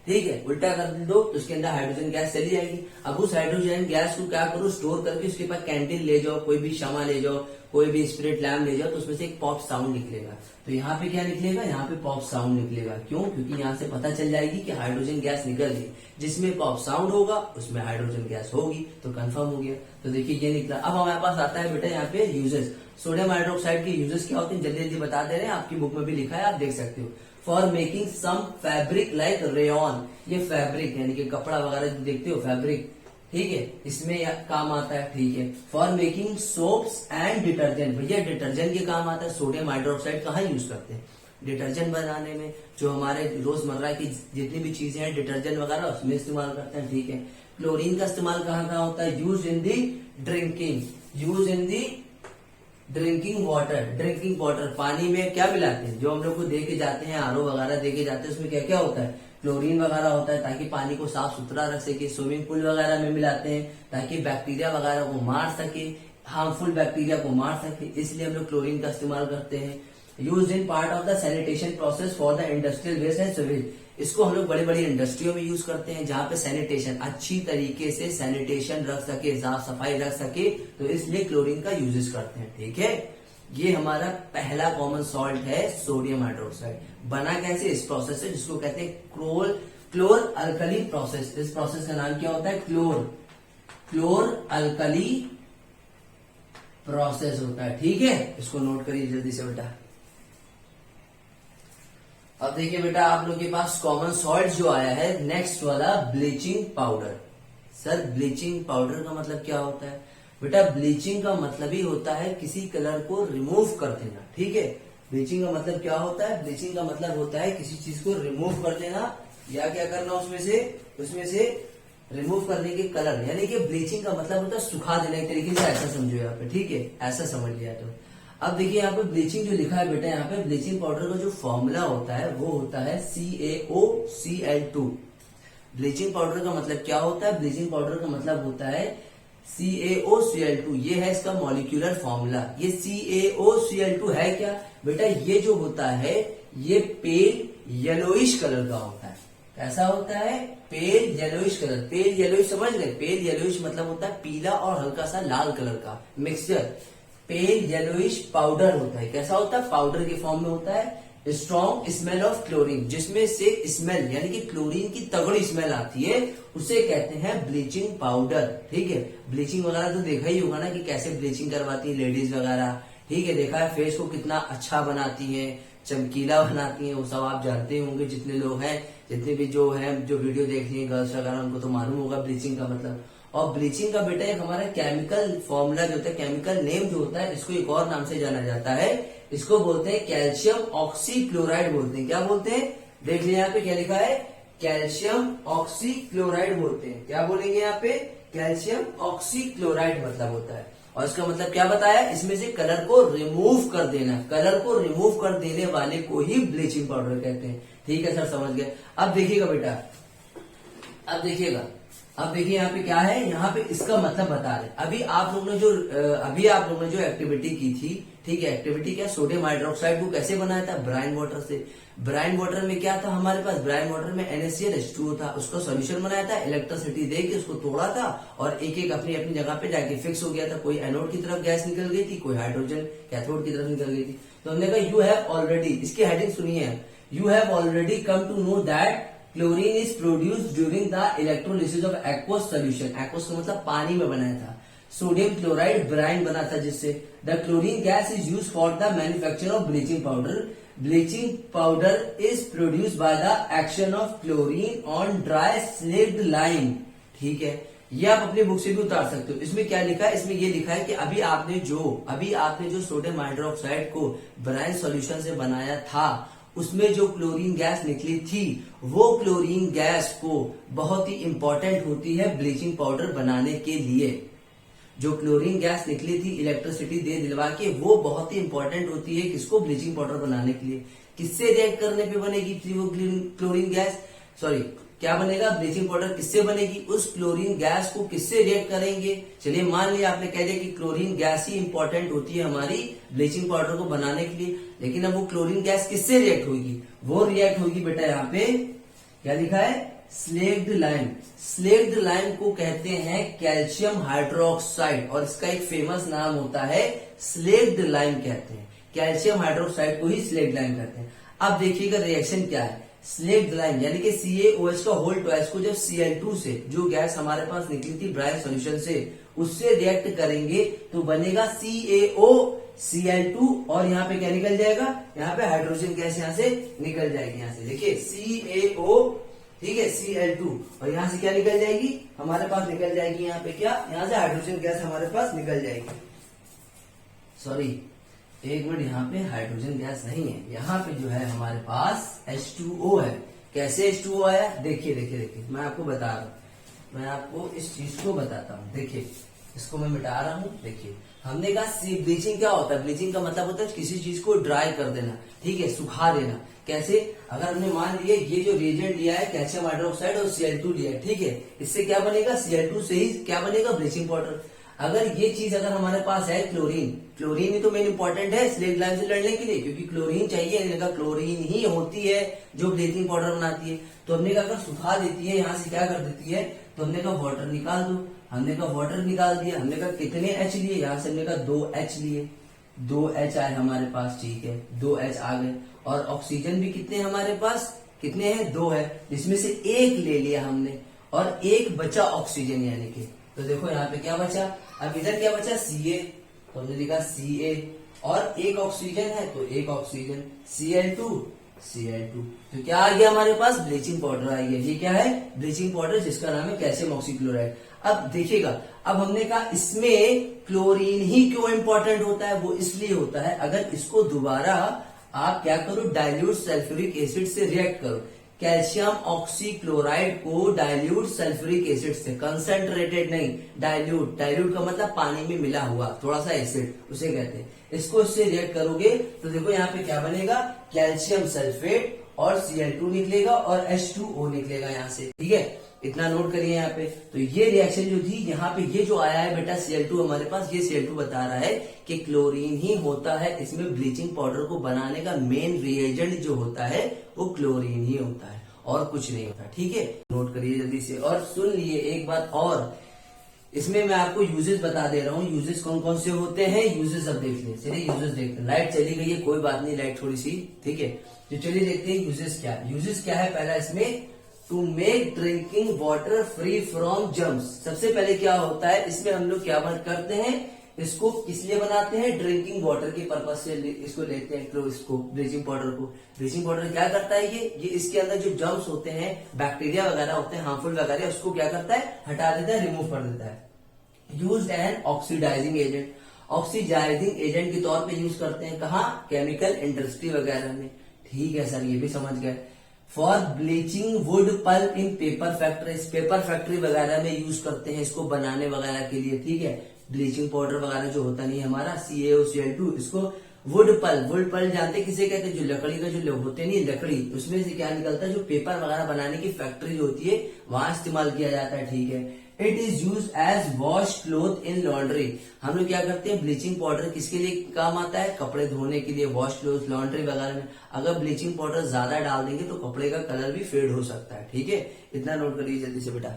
ठीक है, उल्टा कर दो तो उसके अंदर हाइड्रोजन गैस चली जाएगी। अब उस हाइड्रोजन गैस को क्या करो, स्टोर करके उसके पास कैंटीन ले जाओ, कोई भी शमा ले जाओ, कोई भी स्पिरिट लैम्प ले जाओ, तो उसमें से एक पॉप साउंड निकलेगा। तो यहाँ पे क्या निकलेगा, यहाँ पे पॉप साउंड निकलेगा। क्यों, क्योंकि यहाँ से पता चल जाएगी कि हाइड्रोजन गैस निकल रही, जिसमें पॉप साउंड होगा उसमें हाइड्रोजन गैस होगी, तो कंफर्म हो गया। तो देखिए ये निकला। अब हमारे पास आता है बेटा यहाँ पे यूजेस, सोडियम हाइड्रोक्साइड के यूजेस क्या होते हैं, जल्दी जल्दी बता दे रहे हैं, आपकी बुक में भी लिखा है, आप देख सकते हो। For making some fabric like rayon, ये फैब्रिक यानी कि कपड़ा वगैरह देखते हो फैब्रिक, ठीक है, इसमें काम आता है, ठीक है। For making soaps and detergent, भैया डिटर्जेंट के काम आता है। सोडियम हाइड्रोक्साइड कहाँ यूज करते हैं, डिटर्जेंट बनाने में, जो हमारे रोजमर्रा की जितनी भी चीजें हैं डिटर्जेंट वगैरह उसमें इस्तेमाल करते हैं, ठीक है। क्लोरीन का इस्तेमाल कहाँ कहाँ होता है, use in the drinking water, पानी में क्या मिलाते हैं, जो हम लोग को दे के जाते हैं, आरओ वगैरह दे के जाते हैं, उसमें क्या क्या होता है, क्लोरीन वगैरह होता है, ताकि पानी को साफ सुथरा रख सके। स्विमिंग पूल वगैरह में मिलाते हैं ताकि बैक्टीरिया वगैरह को मार सके, हार्मफुल बैक्टीरिया को मार सके, इसलिए हम लोग क्लोरीन का इस्तेमाल करते हैं। Use in part of the sanitation process for the industrial waste and sewage, इसको हम लोग बड़ी बड़ी इंडस्ट्रियों में यूज करते हैं, जहाँ पे सैनिटेशन अच्छी तरीके से सैनिटेशन रख सके, साफ सफाई रख सके, तो इसलिए क्लोरीन का यूजेस करते हैं, ठीक है। ये हमारा पहला कॉमन सॉल्ट है सोडियम हाइड्रोक्साइड। बना कैसे, इस प्रोसेस से, जिसको कहते हैं क्लोर अल्कली प्रोसेस। इस प्रोसेस का नाम क्या होता है, क्लोर अल्कली प्रोसेस होता है, ठीक है। इसको नोट करिए जल्दी से बेटा। अब देखिए बेटा, आप लोग के पास कॉमन सॉल्ट जो आया है, नेक्स्ट वाला bleaching powder. Sir bleaching powder का मतलब क्या होता है बेटा, ब्लीचिंग का मतलब ही होता है किसी कलर को रिमूव कर देना, ठीक है। ब्लीचिंग का मतलब क्या होता है, ब्लीचिंग का मतलब होता है किसी चीज को रिमूव कर देना, या क्या करना उसमें से रिमूव करने के कलर, यानी कि ब्लीचिंग का मतलब होता है सुखा देने एक तरीके से, ऐसा समझो यहाँ पे, ठीक है, ऐसा समझ लिया। तो अब देखिए यहाँ पे ब्लीचिंग जो लिखा है बेटा, यहाँ पे ब्लीचिंग पाउडर का जो फॉर्मूला होता है वो होता है CaOCl2। ब्लीचिंग पाउडर का मतलब क्या होता है? ब्लीचिंग पाउडर का मतलब होता है CaOCl2, ये है इसका मॉलिक्यूलर फॉर्मूला। ये CaOCl2 है क्या बेटा? ये जो होता है ये पेल येलोइश कलर का होता है। कैसा होता है? पेल येलोइश कलर। पेल येलोइश समझ गए? पेल येलोइश मतलब होता है पीला और हल्का सा लाल कलर का मिक्सचर। पेल येलोइश पाउडर होता है। कैसा होता है? पाउडर के फॉर्म में होता है। स्ट्रॉन्ग स्मेल ऑफ क्लोरीन, जिसमें से स्मेल यानी कि क्लोरीन की तगड़ी स्मेल आती है, उसे कहते हैं ब्लीचिंग पाउडर। ठीक है, ब्लीचिंग वगैरह तो देखा ही होगा ना कि कैसे ब्लीचिंग करवाती है लेडीज वगैरह। ठीक है, देखा है फेस को कितना अच्छा बनाती है, चमकीला बनाती है, वो सब आप जानते होंगे। जितने लोग हैं, जितने भी जो वीडियो देख रही है गर्ल्स वगैरह, उनको तो मालूम होगा ब्लीचिंग का मतलब। और ब्लीचिंग का बेटा एक हमारा केमिकल फॉर्मूला जो होता है, केमिकल नेम जो होता है, इसको एक और नाम से जाना जाता है। इसको बोलते हैं कैल्शियम ऑक्सीक्लोराइड बोलते हैं। क्या बोलते हैं? देख लिया यहाँ पे क्या लिखा है, कैल्शियम ऑक्सीक्लोराइड बोलते हैं। क्या बोलेंगे यहाँ पे? कैल्शियम ऑक्सीक्लोराइड मतलब होता है। और इसका मतलब क्या बताया? इसमें से कलर को रिमूव कर देना, कलर को रिमूव कर देने वाले को ही ब्लीचिंग पाउडर कहते हैं। ठीक है सर, समझ गए। अब देखिएगा बेटा, अब देखिए यहाँ पे क्या है, यहाँ पे इसका मतलब बता रहे। अभी आप लोगों ने जो एक्टिविटी की थी, ठीक है, एक्टिविटी क्या, सोडियम हाइड्रोक्साइड को कैसे बनाया था? ब्राइन वाटर से। ब्राइन वाटर में क्या था हमारे पास? ब्राइन वाटर में NaClH2O था, उसका सॉल्यूशन बनाया था, इलेक्ट्रिसिटी देके उसको तोड़ा था और एक एक अपनी अपनी जगह पे जाके फिक्स हो गया था। कोई एनोड की तरफ गैस निकल गई थी, कोई हाइड्रोजन कैथोड की तरफ निकल गई थी। तो हमने कहा यू हैव ऑलरेडी, इसकी हेडिंग सुनिए, you have already come to know that chlorine is produced during the electrolysis of aqueous solution. Aqueous का मतलब पानी में बनाया था। सोडियम क्लोराइड ब्राइन बना था, जिससे the chlorine gas is use for the manufacture of bleaching powder. Bleaching powder is produced by the action of chlorine on dry slaked lime. ठीक है, ये आप अपनी बुक से भी उतार सकते हो। इसमें क्या लिखा है? इसमें ये लिखा है कि अभी आपने जो सोडियम हाइड्रोक्साइड को ब्राइन सॉल्यूशन से बनाया था, उसमें जो क्लोरीन गैस निकली थी, वो क्लोरीन गैस को बहुत ही इंपॉर्टेंट होती है ब्लीचिंग पाउडर बनाने के लिए। जो क्लोरीन गैस निकली थी इलेक्ट्रिसिटी दे दिलवा के, वो बहुत ही इंपॉर्टेंट होती है किसको? ब्लीचिंग पाउडर बनाने के लिए। किससे रिएक्ट करने पे बनेगी वो क्लोरीन गैस? सॉरी, क्या बनेगा? ब्लीचिंग पाउडर किससे बनेगी? उस क्लोरीन गैस को किससे रिएक्ट करेंगे? चलिए मान लिया आपने कह दिया कि क्लोरीन गैस ही इंपॉर्टेंट होती है हमारी ब्लीचिंग पाउडर को बनाने के लिए, लेकिन अब वो क्लोरीन गैस किससे रिएक्ट होगी? वो रिएक्ट होगी बेटा, यहाँ पे क्या लिखा है? Slaked lime. स्लेक्ड लाइम को कहते हैं कैल्शियम हाइड्रोक्साइड, और इसका एक फेमस नाम होता है स्लेक्ड लाइम कहते हैं। कैल्शियम हाइड्रोक्साइड को ही स्लेक्ड लाइम कहते हैं। अब देखिएगा रिएक्शन क्या है। स्लेक्ड लाइम यानी कि CaOH का होल ट्वाइस को जब Cl2 से, जो गैस हमारे पास निकली थी ब्राइन सॉल्यूशन से, उससे रिएक्ट करेंगे तो बनेगा CaOCl2, और यहाँ पे क्या निकल जाएगा? यहाँ पे हाइड्रोजन गैस यहाँ से निकल जाएगी। यहाँ से देखिए CaO, ठीक है, Cl2, और यहाँ से क्या निकल जाएगी? हमारे पास निकल जाएगी यहाँ पे क्या? यहाँ से हाइड्रोजन गैस हमारे पास निकल जाएगी। सॉरी, एक मिनट, यहाँ पे हाइड्रोजन गैस नहीं है, यहाँ पे जो है हमारे पास H2O है। कैसे H2O आया? देखिए, मैं आपको बता रहा हूँ, मैं आपको इस चीज को बताता हूँ। देखिए, इसको मैं मिटा रहा हूँ। देखिए, हमने कहा ब्लीचिंग क्या होता है? ब्लीचिंग का मतलब होता है किसी चीज को ड्राई कर देना, ठीक है, सुखा देना। कैसे? अगर हमने मान लिए ये जो रिएजेंट लिया है कैल्शियम हाइड्रोक्साइड और Cl2 लिया है, ठीक है, इससे क्या बनेगा? Cl2 से ही क्या बनेगा? Bleaching powder. अगर ये चीज अगर हमारे पास है क्लोरीन ही तो मेन इंपॉर्टेंट है स्लेक्ड लाइम से लड़ने के लिए, क्योंकि क्लोरीन चाहिए, क्लोरीन ही होती है जो ब्लीचिंग पाउडर बनाती है। तो हमने कहा अगर सुखा देती है, यहाँ से क्या कर देती है, तो हमने कहा वाटर निकाल दो। हमने कहा वाटर निकाल दिया। हमने कहा कितने H लिए? यहाँ से हमने कहा 2H लिए, 2H आए हमारे पास, ठीक है, 2H आ गए। और ऑक्सीजन भी कितने हमारे पास? कितने हैं? 2 है, जिसमें से एक ले लिया हमने और एक बचा ऑक्सीजन, यानी कि तो देखो यहाँ पे क्या बचा? अब इधर क्या बचा? Ca, तो हमने लिखा Ca, और एक ऑक्सीजन है तो एक ऑक्सीजन, Cl2, तो क्या आ गया हमारे पास? ब्लीचिंग पाउडर आ गया। ये क्या है? ब्लीचिंग पाउडर, जिसका नाम है कैल्शियम ऑक्सीक्लोराइड। अब देखिएगा, अब हमने कहा इसमें क्लोरीन ही क्यों इंपॉर्टेंट होता है? वो इसलिए होता है, अगर इसको दोबारा आप क्या करो, डाइल्यूट सल्फ्यूरिक एसिड से रिएक्ट करो। कैल्शियम ऑक्सीक्लोराइड को डाइल्यूट सल्फ्यूरिक एसिड से, कंसंट्रेटेड नहीं, डाइल्यूट, डाइल्यूट का मतलब पानी में मिला हुआ थोड़ा सा एसिड, उसे कहते हैं। इसको इससे रिएक्ट करोगे तो देखो यहाँ पे क्या बनेगा, कैल्शियम सल्फेट और Cl2 निकलेगा और H2O निकलेगा यहाँ से, ठीक है। इतना नोट करिए यहाँ पे। तो ये रिएक्शन जो थी यहाँ पे, ये जो आया है बेटा Cl2 हमारे पास, ये Cl2 बता रहा है कि क्लोरीन ही होता है इसमें ब्लीचिंग पाउडर को बनाने का मेन रिएजेंट जो होता है वो क्लोरीन ही होता है और कुछ नहीं होता, ठीक है। नोट करिए जल्दी से और सुन लिए एक बात और, इसमें मैं आपको यूजेस बता दे रहा हूँ, यूजेस कौन कौन से होते हैं, यूजेस अब देख लें। चलिए यूजेस देखते हैं। लाइट चली गई है, कोई बात नहीं, लाइट थोड़ी सी, ठीक है। तो चलिए देखते हैं यूजेस क्या है। यूजेस क्या है, पहला इसमें to make drinking water free from germs. सबसे पहले क्या होता है इसमें, हम लोग क्या करते हैं, इसको किस लिए बनाते हैं, ड्रिंकिंग वाटर के पर्पज से इसको लेते हैं, इसको ब्लीचिंग पाउडर को। ब्लीचिंग पाउडर क्या करता है, ये इसके अंदर जो जर्म्स होते हैं, बैक्टीरिया वगैरह होते हैं हार्मफुल वगैरह, उसको क्या करता है, हटा देता है, रिमूव कर देता है। Used an oxidising agent, oxidising agent के तौर पे यूज करते हैं, कहाँ, केमिकल इंडस्ट्री वगैरह में, ठीक है सर, ये भी समझ गए। For bleaching wood pulp in paper factories, paper factory वगैरह में यूज करते हैं इसको बनाने वगैरह के लिए, ठीक है। ब्लीचिंग पाउडर वगैरह जो होता नहीं हमारा CaOCl2, इसको वुड पल्प जानते किसे कहते हैं, जो लकड़ी का जो होते नहीं लकड़ी, उसमें से क्या निकलता है, जो पेपर वगैरह बनाने की फैक्ट्री जो होती है वहां इस्तेमाल किया जाता है, ठीक है। It is use as wash cloth in laundry, हम लोग क्या करते हैं, ब्लीचिंग पाउडर किसके लिए काम आता है, कपड़े धोने के लिए, वॉश क्लोथ, लॉन्ड्री वगैरह में। अगर ब्लीचिंग पाउडर ज्यादा डाल देंगे तो कपड़े का कलर भी फेड हो सकता है, ठीक है। इतना नोट करिए जल्दी से बेटा।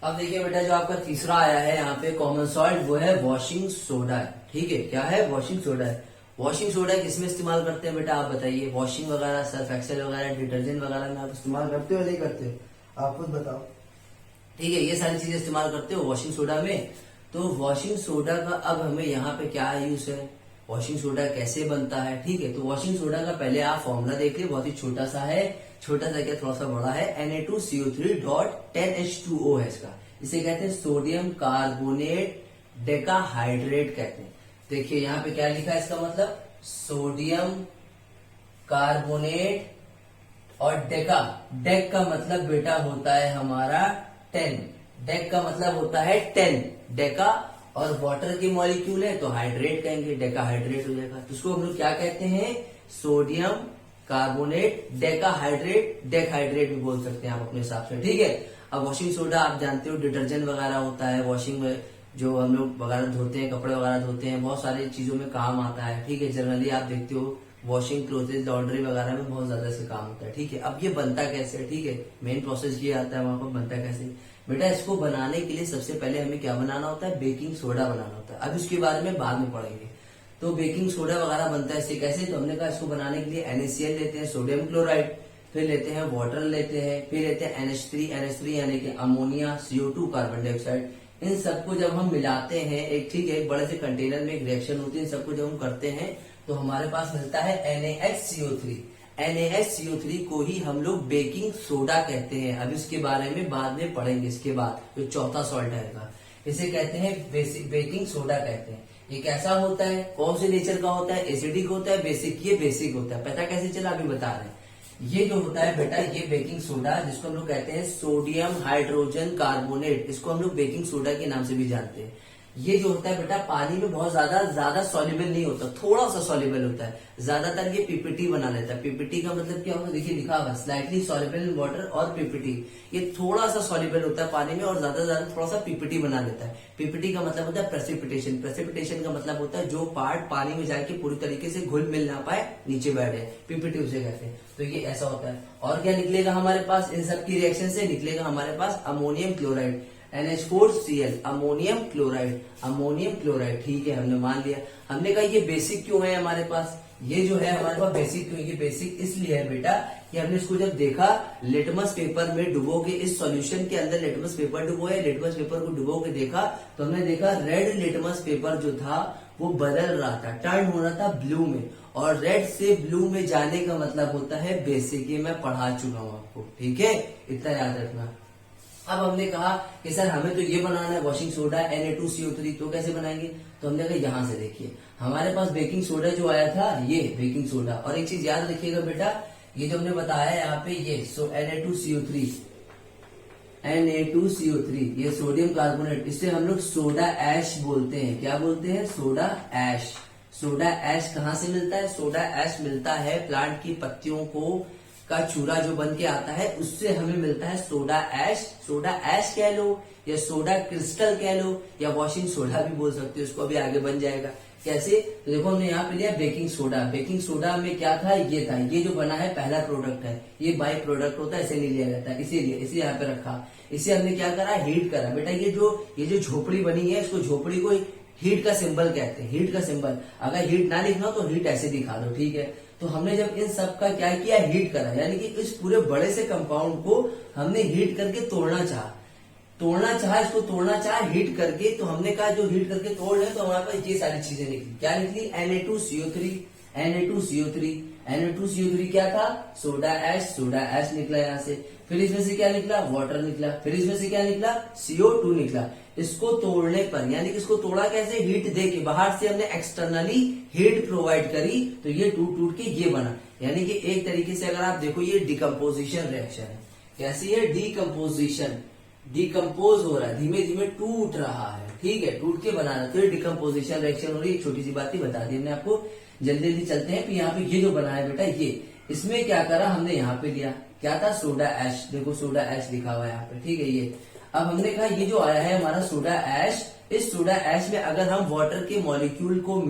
अब देखिए बेटा, जो आपका तीसरा आया है यहाँ पे कॉमन सॉल्ट, वो है वॉशिंग सोडा, ठीक है। क्या है, वॉशिंग सोडा है। वॉशिंग सोडा किसमें इस्तेमाल करते हैं बेटा, आप बताइए। वॉशिंग वगैरह, सर्फ एक्सेल वगैरह, डिटर्जेंट वगैरह में आप इस्तेमाल करते हो नहीं करते हो, आप खुद बताओ, ठीक है। ये सारी चीजें इस्तेमाल करते हो वॉशिंग सोडा में। तो वॉशिंग सोडा का अब हमें यहाँ पे क्या यूज है, वॉशिंग सोडा कैसे बनता है, ठीक है। तो वॉशिंग सोडा का पहले आप फॉर्मूला देख लिये, बहुत ही छोटा सा है, छोटा सा क्या, थोड़ा सा बड़ा है, Na2CO3.10H2O है इसका। इसे कहते हैं सोडियम कार्बोनेट डेकाहाइड्रेट कहते हैं। देखिए यहाँ पे क्या लिखा है, इसका मतलब सोडियम कार्बोनेट और डेक का मतलब बेटा होता है हमारा 10, डेक का मतलब होता है 10, डेका और वाटर की मॉलिक्यूल है तो हाइड्रेट कहेंगे, डेकाहाइड्रेट हो जाएगा। तो उसको हम लोग क्या कहते हैं, सोडियम कार्बोनेट डेकाहाइड्रेट, डेकहाइड्रेट भी बोल सकते हैं आप अपने हिसाब से, ठीक है। अब वॉशिंग सोडा आप जानते हो डिटर्जेंट वगैरह होता है, वॉशिंग में जो हम लोग वगैरह धोते हैं, कपड़े वगैरह धोते हैं, बहुत सारी चीजों में काम आता है, ठीक है। जनरली आप देखते हो वॉशिंग क्लोथेज, लॉन्ड्री वगैरह में बहुत ज्यादा से काम होता है, ठीक है। अब ये बनता कैसे है, ठीक है, मेन प्रोसेस ये आता है वहां पर, बनता कैसे बेटा। इसको बनाने के लिए सबसे पहले हमें क्या बनाना होता है, बेकिंग सोडा बनाना होता है। अब इसके बारे में बाद में पढ़ेंगे। तो बेकिंग सोडा वगैरह बनता है इससे कैसे, तो हमने कहा इसको बनाने के लिए NaCl लेते हैं, सोडियम क्लोराइड, फिर लेते हैं वाटर लेते हैं, फिर लेते हैं NH3 यानी कि अमोनिया, CO2 कार्बन डाइऑक्साइड। इन सबको जब हम मिलाते हैं एक, ठीक है, एक बड़े से कंटेनर में एक रिएक्शन होती है, इन सबको जब हम करते हैं तो हमारे पास मिलता है NaHCO3। NaHCO3 को ही हम लोग बेकिंग सोडा कहते हैं। अब इसके बारे में बाद में पढ़ेंगे, इसके बाद जो चौथा सॉल्ट आएगा इसे कहते हैं बेकिंग सोडा कहते हैं। ये कैसा होता है, कौन से नेचर का होता है, एसिडिक होता है, बेसिक, ये बेसिक होता है। पता कैसे चला, अभी बता रहे हैं। ये जो होता है बेटा, ये बेकिंग सोडा जिसको हम लोग कहते हैं सोडियम हाइड्रोजन कार्बोनेट, इसको हम लोग बेकिंग सोडा के नाम से भी जानते हैं। ये जो होता है बेटा पानी में बहुत ज्यादा सॉल्युबल नहीं होता, थोड़ा सा सॉल्युबल होता है। ज्यादातर ये पीपीटी बना लेता है। पीपीटी का मतलब क्या होगा, देखिए लिखा हुआ स्लाइटली सॉल्युबल इन वाटर और पीपीटी, ये थोड़ा सा सॉल्युबल होता है पानी में और ज्यादा थोड़ा सा पीपीटी बना लेता है। पीपीटी का मतलब होता है प्रेसिपिटेशन, प्रेसिपिटेशन का मतलब होता है जो पार्ट पानी में जाके पूरी तरीके से घुल मिल ना पाए, नीचे बैठे, पीपीटी उसे कहते हैं। तो ये ऐसा होता है। और क्या निकलेगा हमारे पास, इन सब की रिएक्शन से निकलेगा हमारे पास ammonium chloride, NH4Cl, ammonium chloride, ठीक है, हमने मान लिया। हमने कहा ये बेसिक क्यों है हमारे पास, ये जो है हमारे पास बेसिक क्यों, ये बेसिक इसलिए है बेटा कि हमने इसको जब देखा लिटमस पेपर में डुबो के, इस सॉल्यूशन के अंदर लिटमस पेपर डुबो है, लिटमस पेपर को डुबो के देखा तो हमने देखा रेड लिटमस पेपर जो था वो बदल रहा था, टर्न हो रहा था ब्लू में, और रेड से ब्लू में जाने का मतलब होता है बेसिक। ये मैं पढ़ा चुका हूं आपको, ठीक है, इतना याद रखना। अब हमने कहा कि सर हमें तो ये बनाना है वॉशिंग सोडा Na2CO3, तो कैसे बनाएंगे, तो हमने कहा यहां से देखिए हमारे पास बेकिंग सोडा जो आया था, ये बेकिंग सोडा। और एक चीज याद रखिएगा बेटा ये जो हमने बताया है यहाँ पे ये Na2CO3 Na2CO3 ये सोडियम कार्बोनेट, इसे हम लोग सोडा ऐश बोलते हैं। क्या बोलते हैं? Soda ash. सोडा ऐश कहाँ से मिलता है? सोडा ऐश मिलता है प्लांट की पत्तियों को का चूरा जो बन के आता है, उससे हमें मिलता है सोडा ऐश। सोडा ऐश कह लो या सोडा क्रिस्टल कह लो या वॉशिंग सोडा भी बोल सकते हो, उसको अभी आगे बन जाएगा। कैसे? तो देखो हमने यहाँ पे लिया बेकिंग सोडा। बेकिंग सोडा में क्या था? ये था, ये जो बना है पहला प्रोडक्ट है, ये बाई प्रोडक्ट होता है, इसे नहीं लिया जाता, इसीलिए इसे यहाँ पे रखा। इसे हमने क्या करा? हीट करा। बेटा ये जो झोपड़ी बनी है, इसको झोपड़ी को हीट का सिंबल कहते हैं। हीट का सिंबल, अगर हीट ना लिखना हो तो हीट ऐसे दिखा दो, ठीक है। तो हमने जब इन सब का क्या किया? हीट करा, यानी कि इस पूरे बड़े से कंपाउंड को हमने हीट करके तोड़ना चाहा, इसको तोड़ना चाहा हीट करके। तो हमने कहा जो हीट करके तोड़ ले, तो हमारे पास ये सारी चीजें निकली। क्या निकली? Na2CO3 क्या था? सोडा ऐश निकला यहाँ से। फिर इसमें से क्या निकला? वाटर निकला। फिर इसमें से क्या निकला? CO2 निकला। इसको तोड़ने पर, यानी कि इसको तोड़ा कैसे? हीट दे के, बाहर से हमने एक्सटर्नली हीट प्रोवाइड करी, तो ये टूट के ये बना। यानी कि एक तरीके से अगर आप देखो, ये डिकम्पोजिशन रिएक्शन है। कैसी है? डिकम्पोजिशन। डिकम्पोज हो रहा है, धीमे धीमे टूट रहा है, ठीक है, टूट के बना रहा है, तो ये डिकम्पोजिशन रिएक्शन हो रही है। छोटी सी बात ही बता दी हमने आपको। जल्दी जल्दी चलते हैं। यहाँ पे ये जो बना है बेटा, ये इसमें क्या करा हमने? यहाँ पे लिया, क्या था? Soda ash. देखो सोडा ऐश लिखा हुआ है यहाँ पे, ठीक है। ये अब हमने कहा ये जो आया है हमारा सोडा ऐश, इस सोडा ऐश में अगर हम वाटर के मॉलिक्यूल को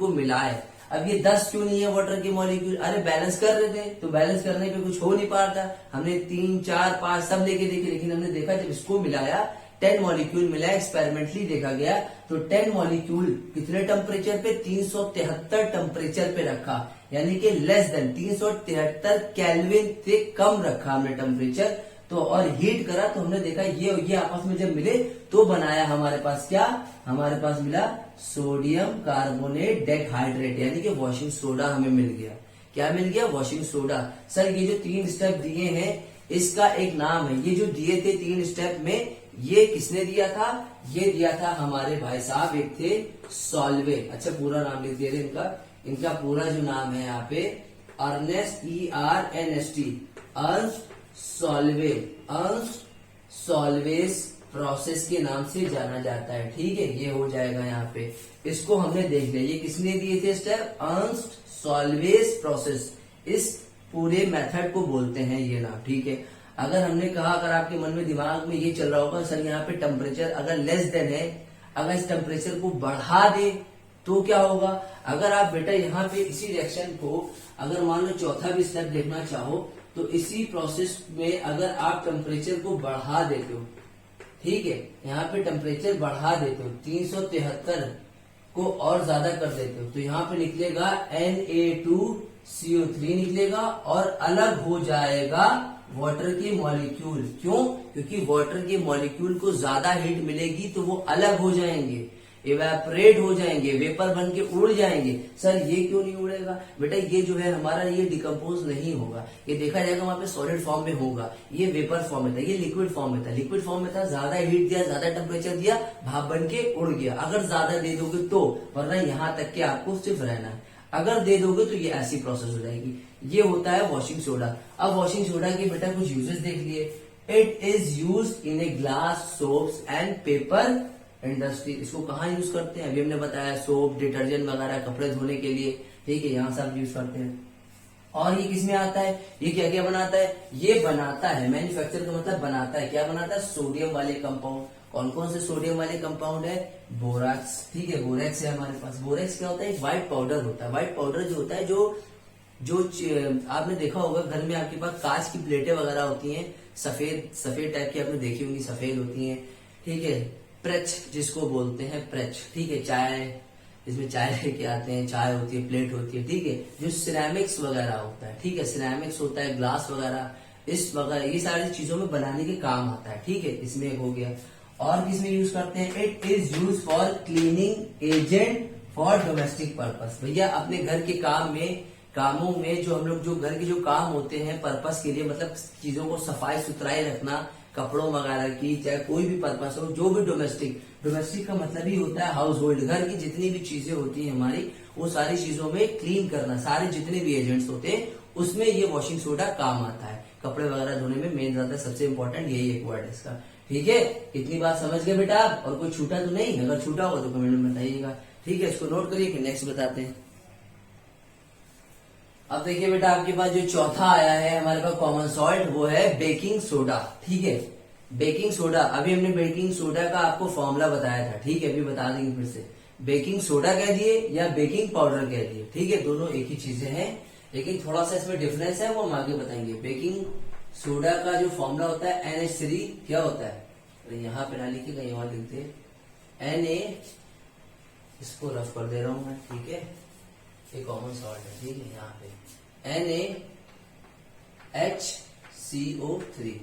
मिलाए, अब ये 10 क्यों नहीं है वाटर के मॉलिक्यूल? अरे बैलेंस कर रहे थे, तो बैलेंस करने पे कुछ हो नहीं पा रहा था। हमने 3, 4, 5 सब लेके देखे, लेकिन हमने देखा जब इसको मिलाया 10 मॉलिक्यूल मिला, एक्सपेरिमेंटली देखा गया, तो 10 मॉलिक्यूल कितने टेम्परेचर पे? 373 टेम्परेचर पे रखा, यानी कि लेस देन 373 केल्विन से कम रखा हमने टेम्परेचर। तो और हीट करा, तो हमने देखा ये आपस में जब मिले तो बनाया हमारे पास क्या? हमारे पास मिला सोडियम कार्बोनेट डेहाइड्रेट, यानी कि वॉशिंग सोडा हमें मिल गया। क्या मिल गया? Washing soda. सर ये जो 3 स्टेप दिए हैं, इसका एक नाम है। ये जो दिए थे 3 स्टेप में, ये किसने दिया था? ये दिया था हमारे भाई साहब, एक थे सॉल्वे। अच्छा पूरा नाम लिख दिया इनका पूरा जो नाम है यहाँ पे, Ernest, ERNST, Ernst Solvay process के नाम से जाना जाता है, ठीक है। ये हो जाएगा यहाँ पे, इसको हमने देख लिया। ये किसने दिए थे स्टेप? अर्नस्ट सॉल्वेज प्रोसेस, इस पूरे मेथड को बोलते हैं ये नाम, ठीक है। अगर हमने कहा, अगर आपके मन में दिमाग में ये चल रहा होगा सर यहाँ पे टेम्परेचर अगर लेस देन है, अगर इस टेम्परेचर को बढ़ा दे तो क्या होगा? अगर आप बेटा यहाँ पे इसी रिएक्शन को अगर मान लो चौथा भी स्टेप देखना चाहो, तो इसी प्रोसेस में अगर आप टेम्परेचर को बढ़ा देते हो, ठीक है, यहाँ पे टेम्परेचर बढ़ा देते हो, 373 को और ज्यादा कर देते हो, तो यहाँ पे निकलेगा Na2CO3 निकलेगा और अलग हो जाएगा वाटर के मॉलिक्यूल। क्यों? क्योंकि वाटर के मॉलिक्यूल को ज्यादा हीट मिलेगी तो वो अलग हो जाएंगे, इवेपोरेट हो जाएंगे, वेपर बन के उड़ जाएंगे। सर ये क्यों नहीं उड़ेगा? बेटा ये जो है हमारा, ये डिकम्पोज नहीं होगा, ये देखा जाएगा वहां पे सॉलिड फॉर्म में होगा। ये वेपर फॉर्म में था, ये लिक्विड फॉर्म में था। लिक्विड फॉर्म में था, ज्यादा हीट दिया, ज्यादा टेम्परेचर दिया, भाप बन के उड़ गया। अगर ज्यादा दे दोगे तो, वरना यहाँ तक के आपको सिर्फ रहना है। अगर दे दोगे तो ये ऐसी प्रोसेस हो जाएगी। ये होता है वॉशिंग सोडा। अब वॉशिंग सोडा के बेटा कुछ यूजेस देख लिए। It is use in a glass, soaps and paper industry. इसको कहाँ यूज करते हैं? अभी हमने बताया, सोप, डिटर्जेंट वगैरह, कपड़े धोने के लिए, ठीक है, यहाँ सब यूज करते हैं। और ये किसमें आता है? ये क्या क्या बनाता है? ये बनाता है, मैन्युफैक्चर का मतलब बनाता है। क्या बनाता है? सोडियम वाले कंपाउंड। कौन कौन से सोडियम वाले कंपाउंड है? बोराक्स, ठीक है, बोरेक्स है हमारे पास। बोरेक्स क्या होता है? एक व्हाइट पाउडर होता है। व्हाइट पाउडर जो होता है, जो आपने देखा होगा घर में आपके पास कांच की प्लेटें वगैरह होती हैं, सफेद टाइप की आपने देखी होंगी, सफेद होती हैं, ठीक है। प्रेच जिसको बोलते हैं, प्रेच, ठीक है। चाय, इसमें चाय लेके आते हैं, चाय होती है, प्लेट होती है, ठीक है। जो सिरेमिक्स वगैरह होता है, ठीक है, सिरेमिक्स होता है, ग्लास वगैरह, इस वगैरह, ये सारी चीजों में बनाने के काम आता है, ठीक है। इसमें एक हो गया। और किसमें यूज करते हैं? It is use for cleaning agent for domestic purpose. भैया अपने घर के कामों में जो हम लोग, जो घर के जो काम होते हैं पर्पस के लिए, मतलब चीजों को सफाई सुथराई रखना, कपड़ों वगैरह की, चाहे कोई भी पर्पस हो, जो भी डोमेस्टिक का मतलब ही होता है हाउस होल्ड, घर की जितनी भी चीजें होती है हमारी, वो सारी चीजों में क्लीन करना, सारे जितने भी एजेंट्स होते हैं उसमें ये वॉशिंग सोडा काम आता है। कपड़े वगैरह धोने में मेन रहता है, सबसे इंपॉर्टेंट यही एक वर्ड है इसका। ठीक है, इतनी बात समझ गए बेटा आप? और कोई छूटा तो नहीं? अगर छूटा हो तो कमेंट में बताइएगा। ठीक है, इसको नोट करिए, नेक्स्ट बताते हैं। अब देखिए बेटा, आपके पास जो चौथा आया है हमारे पास कॉमन सॉल्ट, वो है बेकिंग सोडा। ठीक है, बेकिंग सोडा, अभी हमने बेकिंग सोडा का आपको फॉर्मूला बताया था। ठीक है, अभी बता देंगे फिर से। बेकिंग सोडा कह दिए या बेकिंग पाउडर कह दिए, ठीक है, दोनों एक ही चीजें हैं, लेकिन थोड़ा सा इसमें डिफरेंस है, वो हम आगे बताएंगे। बेकिंग सोडा का जो फॉर्मूला होता है NH3 क्या होता है, अरे यहाँ पे ना लिखिए, कहीं और लिखते Na, इसको रफ कर दे रहा हूं मैं। ठीक है, ये कॉमन सॉल्ट है। ठीक है, यहाँ पे NaHCO3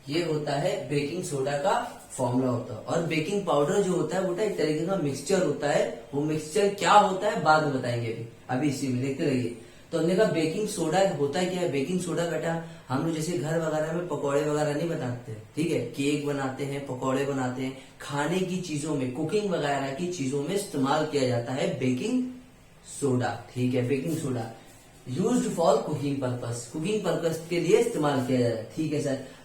ये होता है बेकिंग सोडा का फॉर्मूला होता है। और बेकिंग पाउडर जो होता है बेटा एक तरीके का मिक्सचर होता है, वो मिक्सचर क्या होता है बाद में बताएंगे, अभी इसी में देखते रहिए। तो हमने कहा बेकिंग सोडा होता है क्या है। बेकिंग सोडा बेटा हम लोग जैसे घर वगैरह में पकौड़े वगैरह नहीं बनाते, ठीक है, केक बनाते हैं, पकौड़े बनाते हैं, खाने की चीजों में, कुकिंग वगैरह की चीजों में इस्तेमाल किया जाता है बेकिंग सोडा। ठीक है, baking soda used for cooking purpose, cooking purpose के लिए इस्तेमाल किया जाता है। ठीक है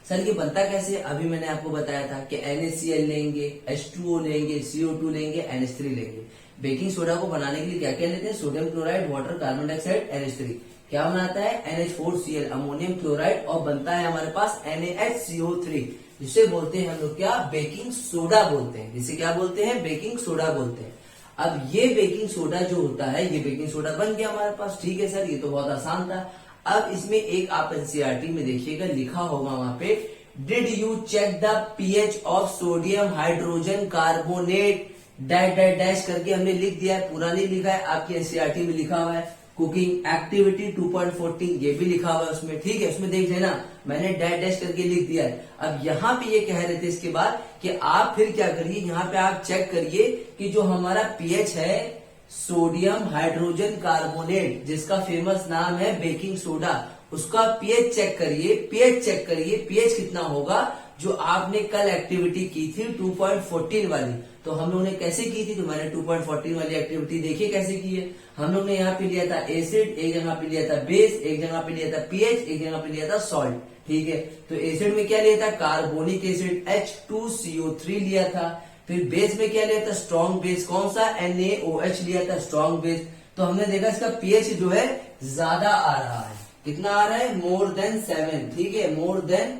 सर ये बनता कैसे, अभी मैंने आपको बताया था कि NaCl लेंगे, H2O लेंगे, CO2 लेंगे, NH3 लेंगे। बेकिंग सोडा को बनाने के लिए क्या क्या लेते हैं, sodium chloride, water, carbon dioxide, NH3 क्या बनाता है NH4Cl, अमोनियम क्लोराइड, और बनता है हमारे पास NaHCO3, जिसे बोलते हैं हम लोग क्या, बेकिंग सोडा बोलते हैं। जिसे क्या बोलते हैं, बेकिंग सोडा बोलते हैं। अब ये बेकिंग सोडा जो होता है, ये बेकिंग सोडा बन गया हमारे पास। ठीक है सर, ये तो बहुत आसान था। अब इसमें एक आप एनसीईआरटी में देखिएगा, लिखा होगा वहां पे, did you check the pH of sodium hydrogen carbonate dash dash dash करके हमने लिख दिया है, पूरा नहीं लिखा है, आपकी एनसीईआरटी में लिखा हुआ है। कुकिंग एक्टिविटी 2.14 ये भी लिखा हुआ है उसमें। ठीक है, उसमें देख लेना, मैंने डैश डैश करके लिख दिया है। अब यहाँ पे ये कह रहे थे इसके बाद कि आप फिर क्या करिए, यहाँ पे आप चेक करिए कि जो हमारा पीएच है सोडियम हाइड्रोजन कार्बोनेट, जिसका फेमस नाम है बेकिंग सोडा, उसका पीएच चेक करिए, पीएच चेक करिए, पीएच कितना होगा जो आपने कल एक्टिविटी की थी 2.14 वाली। तो हम लोग ने कैसे की थी, तो मैंने 2.14 वाली एक्टिविटी देखिए कैसे की है। हम लोग ने यहाँ पे लिया था एसिड, एक जगह पे लिया था बेस, एक जगह पे लिया था पीएच, एक जगह पे लिया था सॉल्ट। ठीक है, तो एसिड में क्या लिया था, कार्बोनिक एसिड H2CO3 लिया था। फिर बेस में क्या लिया था, स्ट्रॉन्ग बेस, कौन सा, NaOH लिया था, स्ट्रॉन्ग बेस। तो हमने देखा इसका पीएच जो है ज्यादा आ रहा है, कितना आ रहा है, मोर देन 7। ठीक है, मोर देन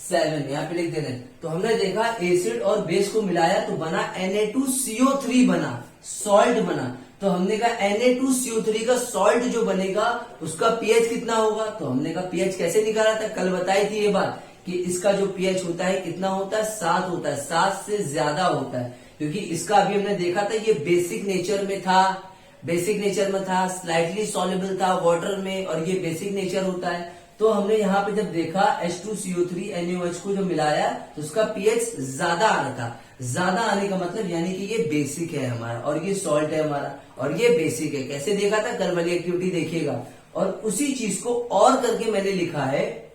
7 यहाँ पे लिख देना। तो हमने देखा एसिड और बेस को मिलाया तो बना Na2CO3 बना, सॉल्ट बना। तो हमने कहा Na2CO3 का सॉल्ट जो बनेगा उसका पीएच कितना होगा, तो हमने कहा पीएच कैसे निकाला था, कल बताई थी ये बात कि इसका जो पीएच होता है कितना होता है, 7 होता है, 7 से ज्यादा होता है। क्योंकि इसका अभी हमने देखा था ये बेसिक नेचर में था, बेसिक नेचर में था, स्लाइटली सॉल्युबल था वाटर में, और ये बेसिक नेचर होता है। तो हमने यहाँ पे जब देखा H2CO3 NaOH को जो मिलाया तो उसका पीएच ज्यादा आना था। ज्यादा आने का मतलब यानी कि ये बेसिक है हमारा, और ये सॉल्ट है हमारा, और ये बेसिक है। कैसे देखा था, कल वाली एक्टिविटी देखिएगा। और उसी चीज को और करके मैंने लिखा है,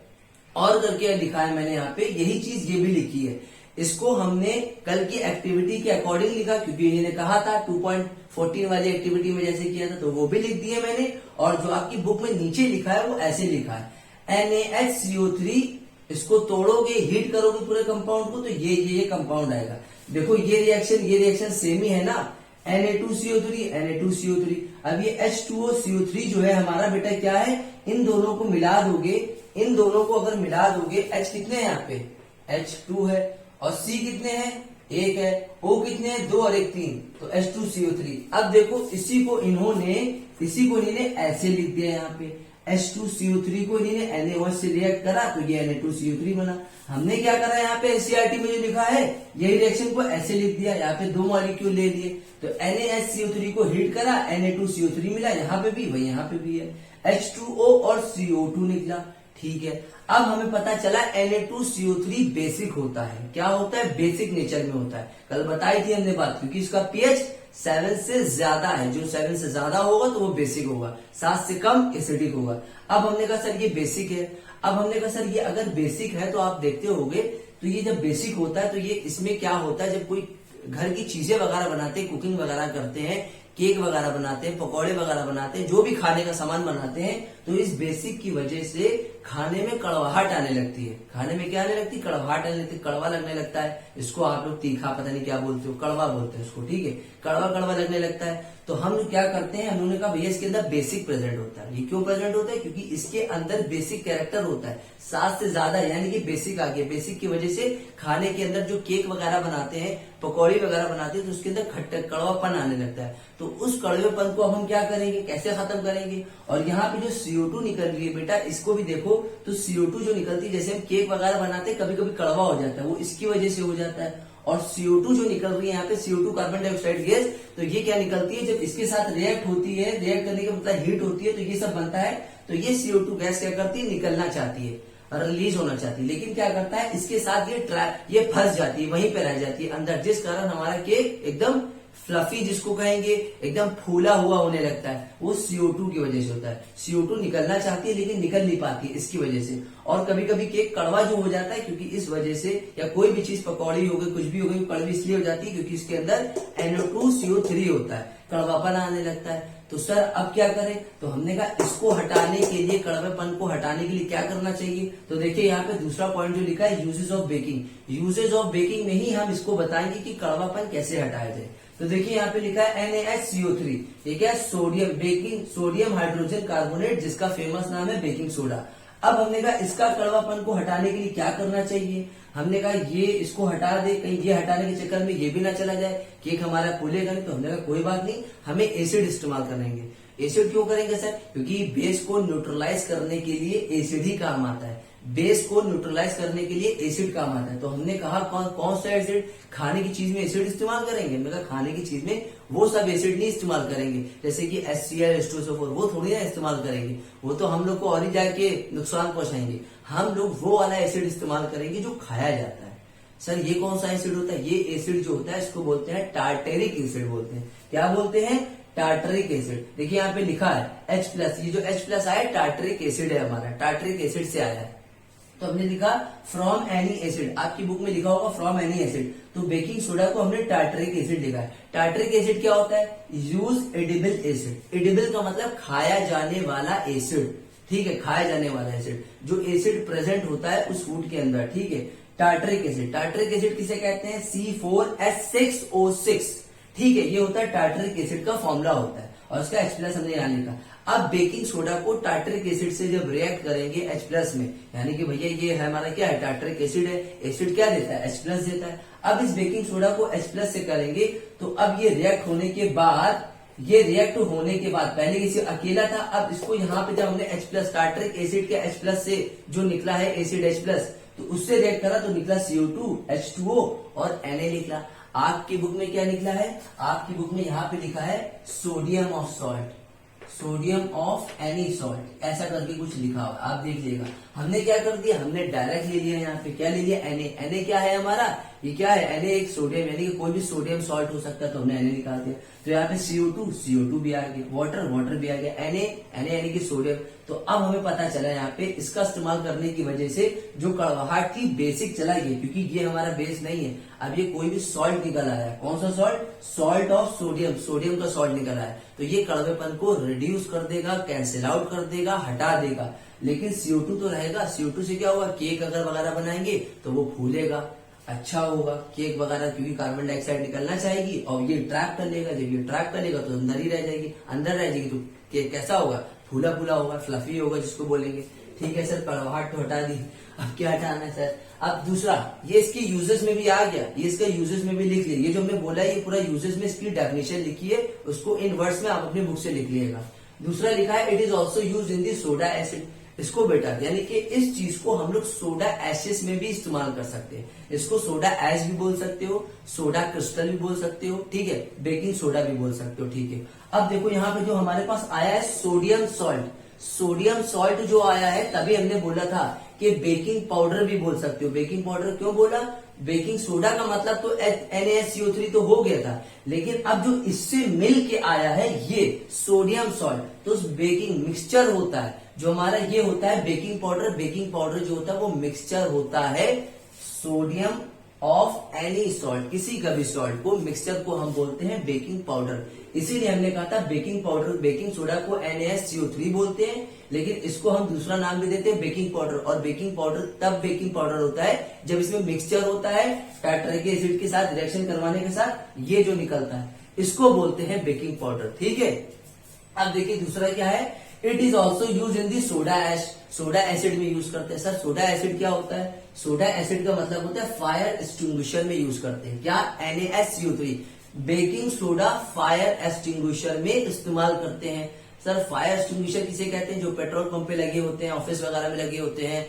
और करके लिखा है मैंने यहाँ पे, यही चीज ये भी लिखी है। इसको हमने कल की एक्टिविटी के अकॉर्डिंग लिखा, क्योंकि इन्होंने कहा था 2.14 वाली एक्टिविटी में जैसे किया था, तो वो भी लिख दिए मैंने। और जो आपकी बुक में नीचे लिखा है वो ऐसे लिखा है, NaHCO3, इसको तोड़ोगे, हीट करोगे पूरे कंपाउंड को, तो ये कंपाउंड आएगा। देखो ये रिएक्शन सेम ही है ना, Na2CO3 अब ये H2O CO3 जो है हमारा बेटा क्या है, इन दोनों को मिला दोगे, इन दोनों को अगर मिला दोगे, H कितने हैं यहाँ पे, H2 है, और C कितने हैं, 1 है, O कितने हैं, 2 और 1 3, तो H2CO3। अब देखो इसी को इन्होंने ऐसे लिख दिया यहाँ पे, H2CO3 को इन्होंने NaOH से रिएक्ट करा तो ये Na2CO3 बना। हमने क्या करा यहाँ पे एनसीईआरटी में जो लिखा है, यही रिएक्शन को ऐसे लिख दिया, यहाँ पे 2 मॉलिक्यूल ले लिए, तो NaHCO3 को हीट करा, Na2CO3 मिला, यहाँ पे भी वही यहाँ पे भी है, H2O और CO2 निकला। ठीक है, अब हमें पता चला Na2CO3 बेसिक होता है। क्या होता है, बेसिक नेचर में होता है। कल बताई थी हमने बात, क्योंकि इसका पीएच 7 से ज्यादा है, जो 7 से ज्यादा होगा तो वो बेसिक होगा, 7 से कम एसिडिक होगा। अब हमने कहा सर ये बेसिक है, अब हमने कहा सर ये अगर बेसिक है तो आप देखते होगे तो ये जब बेसिक होता है तो ये इसमें क्या होता है, जब कोई घर की चीजें वगैरह बनाते हैं, कुकिंग वगैरह करते हैं, केक वगैरह बनाते हैं, पकौड़े वगैरह बनाते हैं, जो भी खाने का सामान बनाते हैं, तो इस बेसिक की वजह से खाने में कड़वाहट आने लगती है। खाने में क्या आने लगती है? कड़वाहट आने लगती है, कड़वा लगने लगता है। इसको आप लोग तीखा पता नहीं क्या बोलते हो, कड़वा बोलते हैं उसको, ठीक है। कड़वा कड़वा लगने लगता है। तो हम क्या करते हैं, उन्होंने कहा भैया इसके अंदर बेसिक प्रेजेंट होता है। ये क्यों प्रेजेंट होता है? क्योंकि इसके अंदर बेसिक कैरेक्टर होता है, 7 से ज्यादा, यानी कि बेसिक आ गया। बेसिक की वजह से खाने के अंदर जो केक वगैरह बनाते हैं, पकौड़ी वगैरह बनाते हैं, तो उसके अंदर खट्टा कड़वापन आने लगता है। तो उस कड़वेपन को अब हम क्या करेंगे, कैसे खत्म करेंगे? और यहाँ पे जो CO2 निकल रही है बेटा, इसको भी देखो, तो CO2 जो निकलती है, जैसे हम केक वगैरह बनाते हैं, कभी कभी कड़वा हो जाता है, वो इसकी वजह से हो जाता है। और CO2 जो निकल रही है यहाँ पे, CO2 कार्बन डाइऑक्साइड गैस, तो ये क्या निकलती है, जब इसके साथ रिएक्ट होती है, रिएक्ट करने का मतलब हीट होती है, तो ये सब बनता है। तो ये CO2 गैस क्या करती है, निकलना चाहती है, रिलीज होना चाहती है, लेकिन क्या करता है, इसके साथ ये फंस जाती है, वहीं पे रह जाती है अंदर, जिस कारण हमारा केक एकदम फ्लफी, जिसको कहेंगे एकदम फूला हुआ होने लगता है। वो CO2 की वजह से होता है। CO2 निकलना चाहती है लेकिन निकल नहीं पाती, इसकी वजह से। और कभी कभी केक कड़वा जो हो जाता है, क्योंकि इस वजह से, या कोई भी चीज पकौड़ी हो गई, कुछ भी हो गई, कड़वी इसलिए हो जाती है क्योंकि इसके अंदर NO2CO3 होता है, कड़वापन आने लगता है। तो सर अब क्या करें? तो हमने कहा इसको हटाने के लिए, कड़वेपन को हटाने के लिए क्या करना चाहिए? तो देखिए यहाँ पे दूसरा पॉइंट जो लिखा है, uses of baking. Uses of baking में ही हम इसको बताएंगे कि कड़वापन कैसे हटाया जाए। तो देखिए यहाँ पे लिखा है NaHCO3, ये क्या है? Sodium, baking sodium hydrogen carbonate, जिसका फेमस नाम है बेकिंग सोडा। अब हमने कहा इसका कड़वापन को हटाने के लिए क्या करना चाहिए? हमने कहा ये इसको हटा दे, कहीं ये हटाने के चक्कर में ये भी ना चला जाए, केक हमारा फूलेगा नहीं। तो हमने कहा कोई बात नहीं, हमें एसिड इस्तेमाल करेंगे। एसिड क्यों करेंगे सर? क्योंकि बेस को न्यूट्रलाइज करने के लिए एसिड ही काम आता है। बेस को न्यूट्रलाइज करने के लिए एसिड काम आता है। तो हमने कहा कौन सा एसिड? खाने की चीज में एसिड इस्तेमाल करेंगे। हमने कहा खाने की चीज में वो सब एसिड नहीं इस्तेमाल करेंगे, जैसे कि HCl, H2SO4, वो थोड़ी ना इस्तेमाल करेंगे, वो तो हम लोग को और ही जाके नुकसान पहुंचाएंगे। हम लोग वो वाला एसिड इस्तेमाल करेंगे जो खाया जाता है। सर ये कौन सा एसिड होता है? ये एसिड जो होता है इसको बोलते हैं टार्टेरिक एसिड बोलते हैं। क्या बोलते हैं? Tartaric acid. देखिए यहाँ पे लिखा है H+, ये जो H+ आया टार्टरिक एसिड है हमारा, टार्टरिक एसिड से आया है। तो हमने लिखा फ्रॉम एनी एसिड, आपकी बुक में लिखा होगा फ्रॉम एनी एसिड, तो बेकिंग सोडा को हमने टार्टरिक एसिड लिखा है। टार्टरिक एसिड क्या होता है? Use edible acid. एडिबल का मतलब खाया जाने वाला एसिड, ठीक है, खाया जाने वाला एसिड, जो एसिड प्रेजेंट होता है उस फूड के अंदर, ठीक है। टार्टरिक एसिड, टार्टरिक एसिड किसे कहते हैं? C4H6O6, ठीक है, ये होता है टार्टरिक एसिड का फॉर्मूला होता है, और उसका H+ हमने यहाँ लिखा। अब बेकिंग सोडा को टार्टरिक एसिड से जब रिएक्ट करेंगे H+ में, यानी कि भैया ये है हमारा क्या है? टार्टरिक एसिड है। एसिड क्या देता है? H+ देता है। अब इस बेकिंग सोडा को H+ से करेंगे, तो अब ये रिएक्ट होने के बाद, पहले इसे अकेला था, अब इसको यहाँ पे जब हमने H+, टार्टरिक एसिड के H+ से जो निकला है एसिड H+, तो उससे रिएक्ट करा तो निकला CO2, H2O और Na निकला। आपकी बुक में क्या निकला है? आपकी बुक में यहाँ पे लिखा है sodium of salt, sodium of any salt, ऐसा करके कुछ लिखा हुआ, आप देख लीजिएगा। हमने क्या कर दिया? हमने डायरेक्ट ले लिया, यहाँ पे क्या ले लिया? Na क्या है हमारा? ये क्या है? Na एक सोडियम, यानी कि कोई भी सोडियम सॉल्ट हो सकता है, तो हमने Na निकाल दिया। तो यहाँ पे CO2 भी आ गया, वाटर भी आ गया, Na यानी कि सोडियम। तो अब हमें पता चला यहाँ पे इसका इस्तेमाल करने की वजह से जो कड़वाहट थी बेसिक चला गया, क्योंकि ये हमारा बेस नहीं है। अब ये कोई भी सॉल्ट निकल आया, कौन सा salt? Salt of sodium, sodium का सॉल्ट निकल आया, तो ये कड़वेपन को रिड्यूस कर देगा, कैंसिल आउट कर देगा, हटा देगा। लेकिन CO2 तो रहेगा। CO2 से क्या होगा? केक अगर वगैरह बनाएंगे तो वो फूलेगा, अच्छा होगा केक वगैरह, क्योंकि कार्बन डाइऑक्साइड निकलना चाहेगी और ये ट्रैप कर लेगा। जब ये ट्रैप कर लेगा तो अंदर ही रह जाएगी, अंदर रह जाएगी, तो केक कैसा होगा? फूला फूला होगा, फ्लफी होगा, जिसको बोलेंगे। ठीक है सर, कड़वाहट तो हटा दी, अब क्या हटाना है सर? अब दूसरा, ये इसके यूजेस में भी आ गया, ये इसका यूजेस में भी लिख लिया। ये जो हमने बोला है ये पूरा यूजेस में इसकी डेफिनेशन लिखी है, उसको इन वर्ड्स में आप अपनी बुक से लिख लिएगा। दूसरा लिखा है it is also use in the soda acid. इसको बेटा, यानी कि इस चीज को हम लोग सोडा एसिड में भी इस्तेमाल कर सकते हैं। इसको सोडा एश भी बोल सकते हो, सोडा क्रिस्टल भी बोल सकते हो, ठीक है, बेकिंग सोडा भी बोल सकते हो, ठीक है। अब देखो यहाँ पे जो हमारे पास आया है सोडियम सॉल्ट, सोडियम सॉल्ट जो आया है, तभी हमने बोला था कि बेकिंग पाउडर भी बोल सकते हो। बेकिंग पाउडर क्यों बोला? बेकिंग सोडा का मतलब तो NaCO3 तो हो गया था, लेकिन अब जो इससे मिल के आया है ये सोडियम सॉल्ट, तो उस बेकिंग मिक्सचर होता है जो हमारा ये होता है बेकिंग पाउडर। बेकिंग पाउडर जो होता है वो मिक्सचर होता है सोडियम ऑफ एनी सॉल्ट, किसी का भी सॉल्ट को, मिक्सचर को हम बोलते हैं बेकिंग पाउडर। इसीलिए हमने कहा था बेकिंग पाउडर, बेकिंग सोडा को NaSCO3 बोलते हैं, लेकिन इसको हम दूसरा नाम भी देते हैं बेकिंग पाउडर। और बेकिंग पाउडर तब बेकिंग पाउडर होता है जब इसमें मिक्सचर होता है टार्टरिक एसिड के साथ रिएक्शन करवाने के साथ ये जो निकलता है इसको बोलते हैं बेकिंग पाउडर। ठीक है, अब देखिए दूसरा क्या है, it is also use in the soda ash, soda acid में यूज करते हैं। सर सोडा एसिड क्या होता है? सोडा एसिड का मतलब होता है फायर एक्सटिंग्विशर में यूज करते हैं। क्या? NaSCO3, baking soda fire extinguisher में इस्तेमाल करते हैं। सर फायर एक्सटिंग्विशर किसे कहते हैं? जो पेट्रोल पंप पे लगे होते हैं, ऑफिस वगैरह में लगे होते हैं,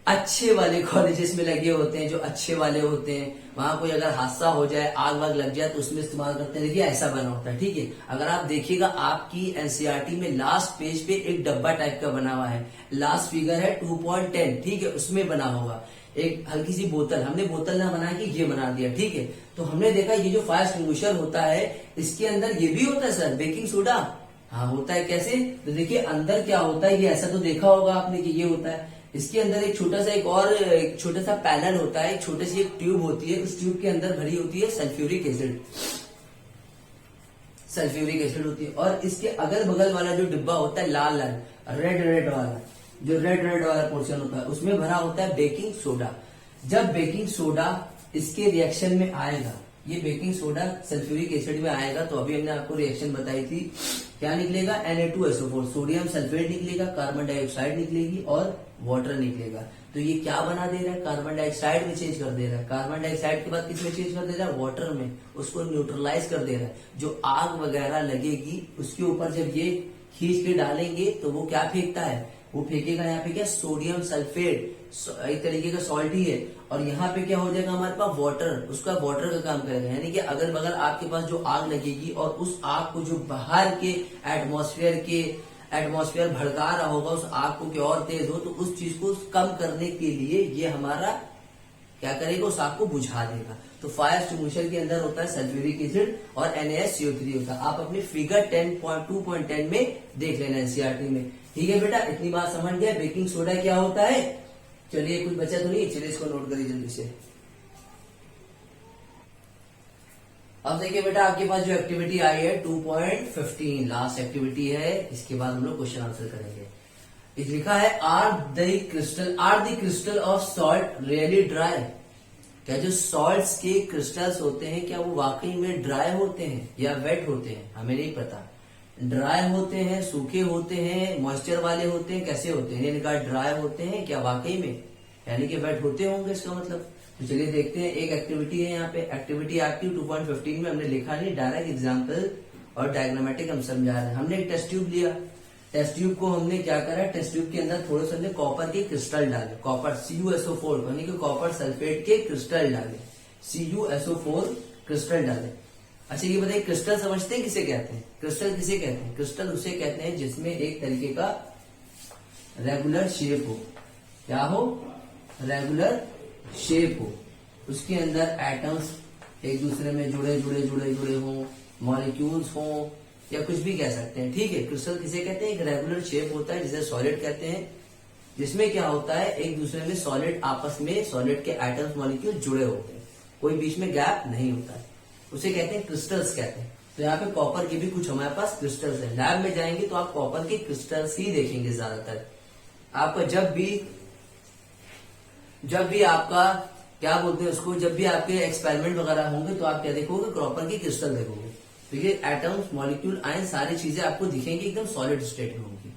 अच्छे वाले कॉलेजेस में लगे होते हैं, जो अच्छे वाले होते हैं, वहां कोई अगर हादसा हो जाए, आग वाग लग जाए तो उसमें इस्तेमाल करते हैं। देखिए ऐसा बना होता है। ठीक है, अगर आप देखिएगा आपकी एनसीईआरटी में लास्ट पेज पे एक डब्बा टाइप का बना हुआ है, लास्ट फिगर है 2.10, ठीक है, उसमें बना होगा एक हल्की सी बोतल, हमने बोतल ना बना के ये बना दिया। ठीक है, तो हमने देखा ये जो फायर एक्सटिंग्विशर होता है इसके अंदर ये भी होता है सर बेकिंग सोडा। हाँ होता है, कैसे? तो देखिए अंदर क्या होता है, ये ऐसा तो देखा होगा आपने कि ये होता है, इसके अंदर एक छोटा सा एक छोटा सा पैनल होता है, एक छोटी सी एक ट्यूब होती है, उस ट्यूब के अंदर भरी होती है सल्फ्यूरिक एसिड, सल्फ्यूरिक एसिड होती है। और इसके अगल बगल वाला जो डिब्बा होता है लाल लाल रेड वाला, जो रेड वाला पोर्शन होता है उसमें भरा होता है बेकिंग सोडा। जब बेकिंग सोडा इसके रिएक्शन में आएगा, ये बेकिंग सोडा सल्फ्यूरिक एसिड में आएगा, तो अभी हमने आपको रिएक्शन बताई थी, क्या निकलेगा? Na2SO4, सोडियम सल्फेट निकलेगा, कार्बन डाइऑक्साइड निकलेगी और वाटर निकलेगा। तो ये क्या बना दे रहा है? कार्बन डाइऑक्साइड में चेंज कर दे रहा है। कार्बन डाइऑक्साइड के बाद किस में चेंज कर दे रहा है? वाटर में, उसको न्यूट्रलाइज कर दे रहा है। जो आग वगैरह लगेगी उसके ऊपर जब ये खींच के डालेंगे तो वो क्या फेंकता है? वो फेंकेगा यहाँ पे क्या? सोडियम सल्फेट, एक तरीके का सॉल्ट ही है। और यहाँ पे क्या हो जाएगा हमारे पास? वाटर, उसका वाटर का काम करेगा। यानी कि अगल बगल आपके पास जो आग लगेगी और उस आग को जो बाहर के एटमॉस्फेयर भड़का रहा होगा, उस आग को कि और तेज हो, तो उस चीज को कम करने के लिए ये हमारा क्या करेगा? उस आग को बुझा देगा। तो फायर एक्सटिंग्विशर के अंदर होता है सल्फ्यूरिक एसिड और NaSCO3 होता है। आप अपने फिगर 2.10 में देख लेना एनसीईआरटी में। ठीक है बेटा, इतनी बात समझ गया बेकिंग सोडा क्या होता है? चलिए कुछ बचा तो नहीं, चलिए इसको नोट करिए जल्दी से। अब देखिए बेटा आपके पास जो एक्टिविटी आई है 2.15 लास्ट एक्टिविटी है, इसके बाद हम लोग क्वेश्चन आंसर करेंगे। इस लिखा है are the crystal of salt really dry? क्या जो सॉल्ट्स के क्रिस्टल्स होते हैं क्या वो वाकई में ड्राई होते हैं या वेट होते हैं? हमें नहीं पता। ड्राई होते हैं, सूखे होते हैं, मॉइस्चर वाले होते हैं, कैसे होते हैं? इन्हें कहा ड्राई होते हैं क्या वाकई में, यानी कि वेट होते होंगे इसका मतलब। तो चलिए देखते हैं, एक एक्टिविटी है यहाँ पे, एक्टिविटी आपकी 2.15 में हमने लिखा नहीं, डायरेक्ट एग्जाम्पल और डायग्रामेटिक हम समझा रहे हैं। हमने एक टेस्ट ट्यूब लिया, टेस्ट ट्यूब को हमने क्या करा? टेस्ट ट्यूब के अंदर थोड़े से कॉपर के क्रिस्टल डाले, कॉपर CuSO4 यानी कि कॉपर सल्फेट के क्रिस्टल डाले, CuSO4 क्रिस्टल डाले। अच्छा ये बताइए क्रिस्टल समझते हैं किसे कहते हैं? क्रिस्टल किसे कहते हैं? क्रिस्टल उसे कहते हैं जिसमें एक तरीके का रेगुलर शेप हो। क्या हो? रेगुलर शेप हो, उसके अंदर एटम्स एक दूसरे में जुड़े हो, मॉलिक्यूल्स हो, या कुछ भी कह सकते हैं। ठीक है, क्रिस्टल किसे कहते हैं? एक रेगुलर शेप होता है जिसे सॉलिड कहते हैं, जिसमें क्या होता है एक दूसरे में सॉलिड, आपस में सॉलिड के एटम्स मॉलिक्यूल जुड़े होते हैं, कोई बीच में गैप नहीं होता है, उसे कहते हैं क्रिस्टल्स कहते हैं। तो यहाँ पे कॉपर के भी कुछ हमारे पास क्रिस्टल्स है। लैब में जाएंगे तो आप कॉपर के क्रिस्टल्स ही देखेंगे ज्यादातर। आपका जब भी आपका क्या बोलते हैं उसको, जब भी आपके एक्सपेरिमेंट वगैरह होंगे तो आप क्या देखोगे? कॉपर की क्रिस्टल देखोगे। तो ये एटम्स, मॉलिक्यूल, आयन, सारी चीजें आपको दिखेंगी एकदम सॉलिड स्टेट में होगी।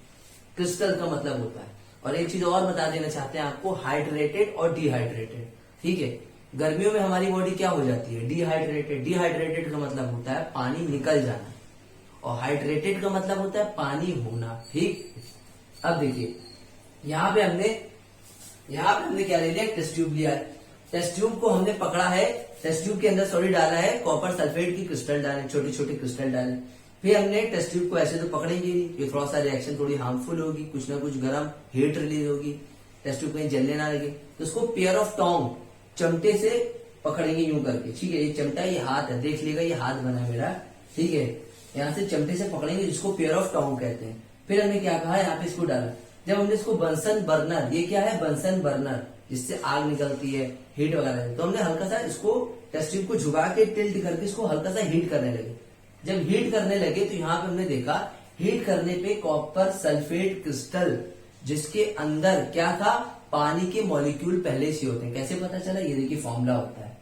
क्रिस्टल का मतलब होता है। और एक चीज और बता देना चाहते हैं आपको, हाइड्रेटेड और डिहाइड्रेटेड। ठीक है, गर्मियों में हमारी बॉडी क्या हो जाती है? डिहाइड्रेटेड। डिहाइड्रेटेड का मतलब होता है पानी निकल जाना, और हाइड्रेटेड का मतलब होता है पानी होना। ठीक, अब देखिए यहाँ पे हमने क्या ले लिया? टेस्ट ट्यूब लिया है। टेस्ट ट्यूब को हमने पकड़ा है, टेस्ट ट्यूब के अंदर सॉलिड डाला है, कॉपर सल्फेट की क्रिस्टल डाले, छोटे छोटे क्रिस्टल डाले। फिर हमने टेस्ट ट्यूब को ऐसे तो पकड़ेंगे नहीं, ये थोड़ा सा रिएक्शन थोड़ी हार्मफुल होगी, कुछ ना कुछ गर्म हीट रिलीज होगी, टेस्ट ट्यूब कहीं जलने ना लगे, तो उसको पेयर ऑफ टोंग, चमटे से पकड़ेंगे यूं करके। ठीक है, ये चमटा, ये हाथ है, देख लेगा ये हाथ बना है मेरा। ठीक है, यहाँ से चमटे से पकड़ेंगे जिसको पेयर ऑफ टोंग कहते हैं। फिर हमने क्या कहा? यहाँ पे इसको डाला। जब हमने इसको बंसन बर्नर, ये क्या है? बंसन बर्नर, जिससे आग निकलती है, हीट वगैरह। तो हमने हल्का सा इसको टेस्ट ट्यूब को झुका के टिल्ट करके इसको हल्का सा हीट करने लगे। जब हीट करने लगे तो यहाँ पे हमने देखा हीट करने पे कॉपर सल्फेट क्रिस्टल जिसके अंदर क्या था, पानी के मॉलिक्यूल पहले से होते हैं। कैसे पता चला, ये देखिए फॉर्मूला होता है,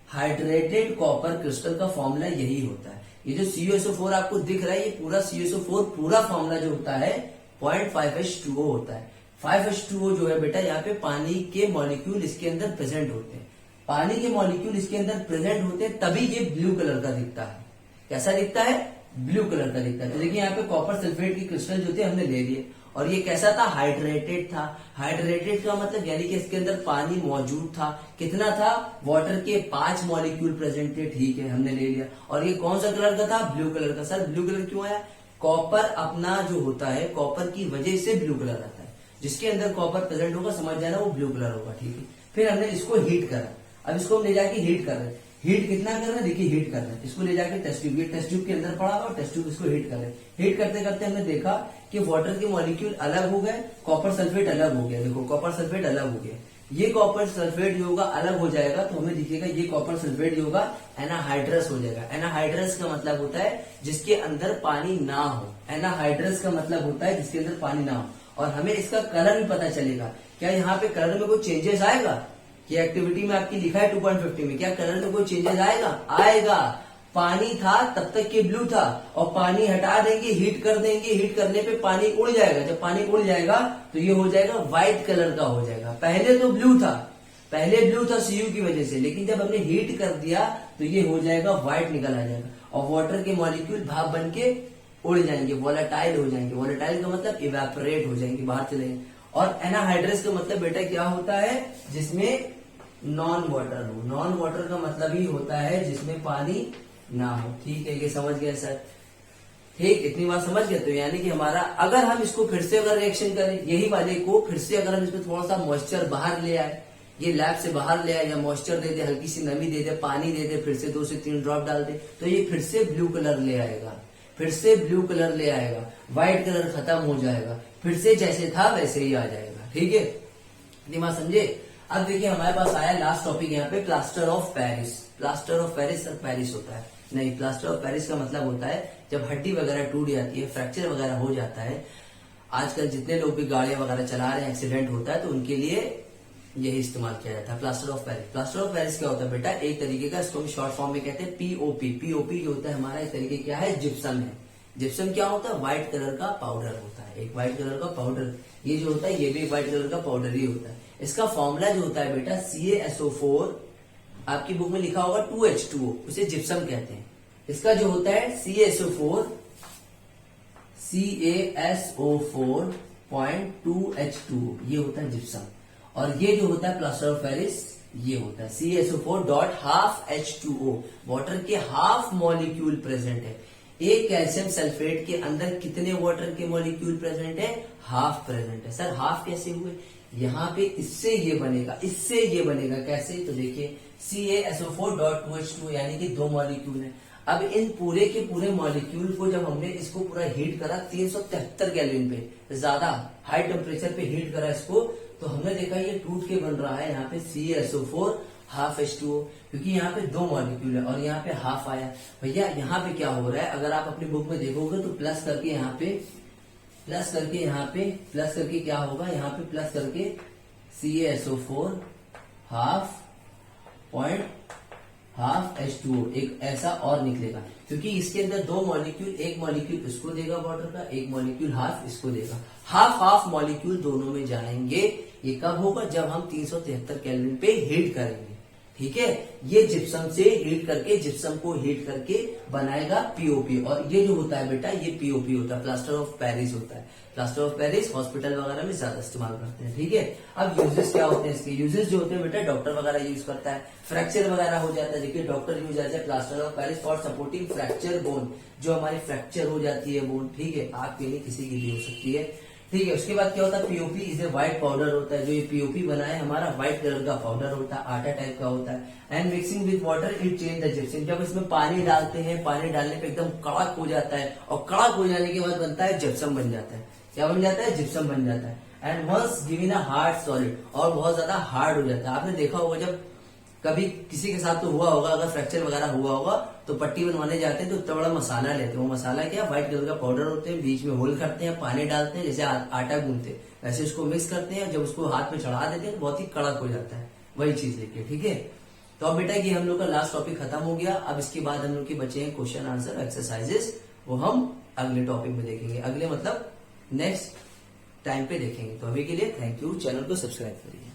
हाइड्रेटेड कॉपर क्रिस्टल का फॉर्मूला यही होता है। ये जो CuSO4 आपको दिख रहा है, ये पूरा CuSO4 पूरा फॉर्मूला जो होता है 0.5H2O होता है। 5H2O जो है बेटा, यहाँ पे पानी के मॉलिक्यूल इसके अंदर प्रेजेंट होते हैं। पानी के मॉलिक्यूल इसके अंदर प्रेजेंट होते हैं तभी ये ब्लू कलर का दिखता है। कैसा दिखता है, ब्लू कलर का दिखता है। तो देखिए यहाँ पे कॉपर सल्फेट की क्रिस्टल जो थे हमने ले लिए, और ये कैसा था, हाइड्रेटेड था। हाइड्रेटेड का मतलब यानी कि इसके अंदर पानी मौजूद था। कितना था, वाटर के 5 मॉलिक्यूल प्रेजेंट थे, ठीक है, हमने ले लिया। और ये कौन सा कलर का था, ब्लू कलर का। सर ब्लू कलर क्यों आया, कॉपर अपना जो होता है, कॉपर की वजह से ब्लू कलर आता है। जिसके अंदर कॉपर प्रेजेंट होगा, समझ जाना, वो ब्लू कलर होगा, ठीक है। फिर हमने इसको हीट करा। अब इसको हम ले जाके हीट कर रहे हैं। हीट कितना कर रहे हैं, देखिए हीट कर रहे हैं। इसको ले जाके टेस्ट ट्यूब, ये टेस्ट ट्यूब के अंदर पड़ा और टेस्ट ट्यूब इसको हीट कर रहे हैं। हीट करते करते हमने देखा कि वाटर के मॉलिक्यूल अलग हो गए, कॉपर सल्फेट अलग हो गया। देखो कॉपर सल्फेट अलग हो गया। ये कॉपर सल्फेट जो होगा अलग हो जाएगा, तो हमें दिखेगा ये कॉपर सल्फेट जो होगा एनाहाइड्रस हो जाएगा। एनाहाइड्रस का मतलब होता है जिसके अंदर पानी ना हो। एनाहाइड्रस का मतलब होता है जिसके अंदर पानी ना हो। और हमें इसका कलर भी पता चलेगा। क्या यहाँ पे कलर में कोई चेंजेस आएगा, ये एक्टिविटी में आपकी लिखा है 2.50 में, क्या कलर में कोई चेंजेस आएगा, आएगा। पानी था तब तक ये ब्लू था, और पानी हटा देंगे, हीट कर देंगे, हीट करने पे पानी उड़ जाएगा। जब पानी उड़ जाएगा तो ये हो जाएगा व्हाइट कलर का हो जाएगा। पहले तो ब्लू था, पहले ब्लू था Cu की वजह से, लेकिन जब हमने हीट कर दिया तो ये हो जाएगा व्हाइट, निकल आ जाएगा। और वाटर के मॉलिक्यूल भाप बन के उड़ जाएंगे, वोलेटाइल हो जाएंगे। वोलेटाइल का मतलब इवेपोरेट हो जाएंगे, बाहर चले जाएंगे। और एनाहाइड्रस का मतलब बेटा क्या होता है, जिसमें नॉन वाटर हो। नॉन वाटर का मतलब ही होता है जिसमें पानी ना हो, ठीक है। ये समझ गए सर, ठीक, इतनी बात समझ गए। तो यानी कि हमारा, अगर हम इसको फिर से अगर रिएक्शन करें, यही वाले को फिर से अगर हम इसमें थोड़ा सा मॉइस्चर बाहर ले आए, ये लैब से बाहर ले आए, या मॉइस्चर दे दे, हल्की सी नमी दे दे, पानी दे दे, फिर से 2 से 3 ड्रॉप डाल दे, तो ये फिर से ब्लू कलर ले आएगा, फिर से ब्लू कलर ले आएगा, व्हाइट कलर खत्म हो जाएगा, फिर से जैसे था वैसे ही आ जाएगा, ठीक है। दिमाग समझे। अब देखिए हमारे पास आया लास्ट टॉपिक यहाँ पे, plaster of Paris. Plaster of Paris sir Paris होता है नहीं, प्लास्टर ऑफ पेरिस का मतलब होता है जब हड्डी वगैरह टूट जाती है, फ्रैक्चर वगैरह हो जाता है। आजकल जितने लोग भी गाड़ियां वगैरह चला रहे हैं, एक्सीडेंट होता है, तो उनके लिए यही इस्तेमाल किया जाता है, plaster of Paris. Plaster of Paris क्या होता है बेटा, एक तरीके का, इसको हम शॉर्ट फॉर्म में कहते हैं पीओपी। पीओपी जो होता है हमारा, इस तरीके क्या है, जिप्सम है। जिप्सम क्या होता है, व्हाइट कलर का पाउडर होता है, एक व्हाइट कलर का पाउडर। ये जो होता है ये भी एक व्हाइट कलर का पाउडर ही होता है। इसका फॉर्मूला जो होता है बेटा CaSO4, आपकी बुक में लिखा होगा 2H2O, उसे जिप्सम कहते हैं। इसका जो होता है CaSO4 CaSO4.2H2O, ये होता है जिप्सम। और ये जो होता है प्लास्टर ऑफ पेरिस, ये होता है CaSO4.12H2O। वाटर के हाफ मॉलिक्यूल प्रेजेंट है। एक कैल्शियम सल्फेट के अंदर कितने वाटर के मॉलिक्यूल प्रेजेंट है, हाफ प्रेजेंट है। सर हाफ कैसे हुए, यहाँ पे इससे ये बनेगा, इससे ये बनेगा, कैसे, तो देखिए CaSO4.2H2O यानी कि 2 मॉलिक्यूल है। अब इन पूरे के पूरे मॉलिक्यूल को जब हमने इसको पूरा हीट करा 373 केल्विन पे, ज्यादा हाई टेम्परेचर पे हीट करा इसको, तो हमने देखा ये टूट के बन रहा है यहाँ पे CaSO4 हाफ H2O, क्योंकि यहाँ पे 2 मॉलिक्यूल है और यहाँ पे हाफ आया। भैया यहाँ पे क्या हो रहा है, अगर आप अपनी बुक में देखोगे तो प्लस करके यहाँ पे, प्लस करके यहाँ पे, प्लस करके क्या होगा, यहाँ पे प्लस करके CaSO4 हाफ H2O, एक ऐसा और निकलेगा, क्योंकि इसके अंदर 2 मॉलिक्यूल, एक मॉलिक्यूल इसको देगा वाटर का, एक मॉलिक्यूल हाफ इसको देगा। हाफ मॉलिक्यूल दोनों में जाएंगे। ये कब होगा, जब हम 373 केल्विन पे हीट करेंगे, ठीक है। ये जिप्सम से हीट करके, जिप्सम को हीट करके बनाएगा पीओपी। और ये जो होता है बेटा, ये पीओपी होता है, प्लास्टर ऑफ पेरिस होता है। प्लास्टर ऑफ पेरिस हॉस्पिटल वगैरह में ज्यादा इस्तेमाल करते हैं, ठीक है। अब यूजेस क्या होते हैं इसके, यूजेस जो होते हैं बेटा, डॉक्टर वगैरह यूज करता है, फ्रैक्चर वगैरह हो जाता है, देखिए डॉक्टर यूज करता है plaster of Paris for supporting fracture bone, जो हमारी फ्रैक्चर हो जाती है बोन, ठीक है, आपके लिए किसी की भी हो सकती है, ठीक है। उसके बाद क्या होता है, POP is a white powder होता है। जो ये पीओपी बना है हमारा, व्हाइट कलर का पाउडर होता है, आटा टाइप का होता है। And mixing with water it change the gypsum. जब इसमें पानी डालते हैं, पानी डालने पे एकदम कड़क हो जाता है, और कड़क हो जाने के बाद बनता है जिप्सम बन जाता है। क्या बन जाता है, जिप्सम बन जाता है। And once given a hard solid, और बहुत ज्यादा हार्ड हो जाता है। आपने देखा होगा जब कभी किसी के साथ तो हुआ होगा, अगर फ्रैक्चर वगैरह हुआ होगा तो पट्टी बनवाने जाते हैं तो इतना बड़ा मसाला लेते हैं। वो मसाला क्या, व्हाइट कलर का पाउडर होते हैं, बीच में होल करते हैं, पानी डालते हैं, जैसे आटा गूंथते हैं वैसे उसको मिक्स करते हैं, जब उसको हाथ में चढ़ा देते हैं तो बहुत ही कड़क हो जाता है। वही चीज देखिए, ठीक है। तो अब बेटा ये हम लोग का लास्ट टॉपिक खत्म हो गया। अब इसके बाद हम लोग के बचे हैं क्वेश्चन आंसर एक्सरसाइजेस, वो हम अगले टॉपिक में देखेंगे, अगले मतलब नेक्स्ट टाइम पे देखेंगे। तो अभी के लिए थैंक यू, चैनल को सब्सक्राइब करिए।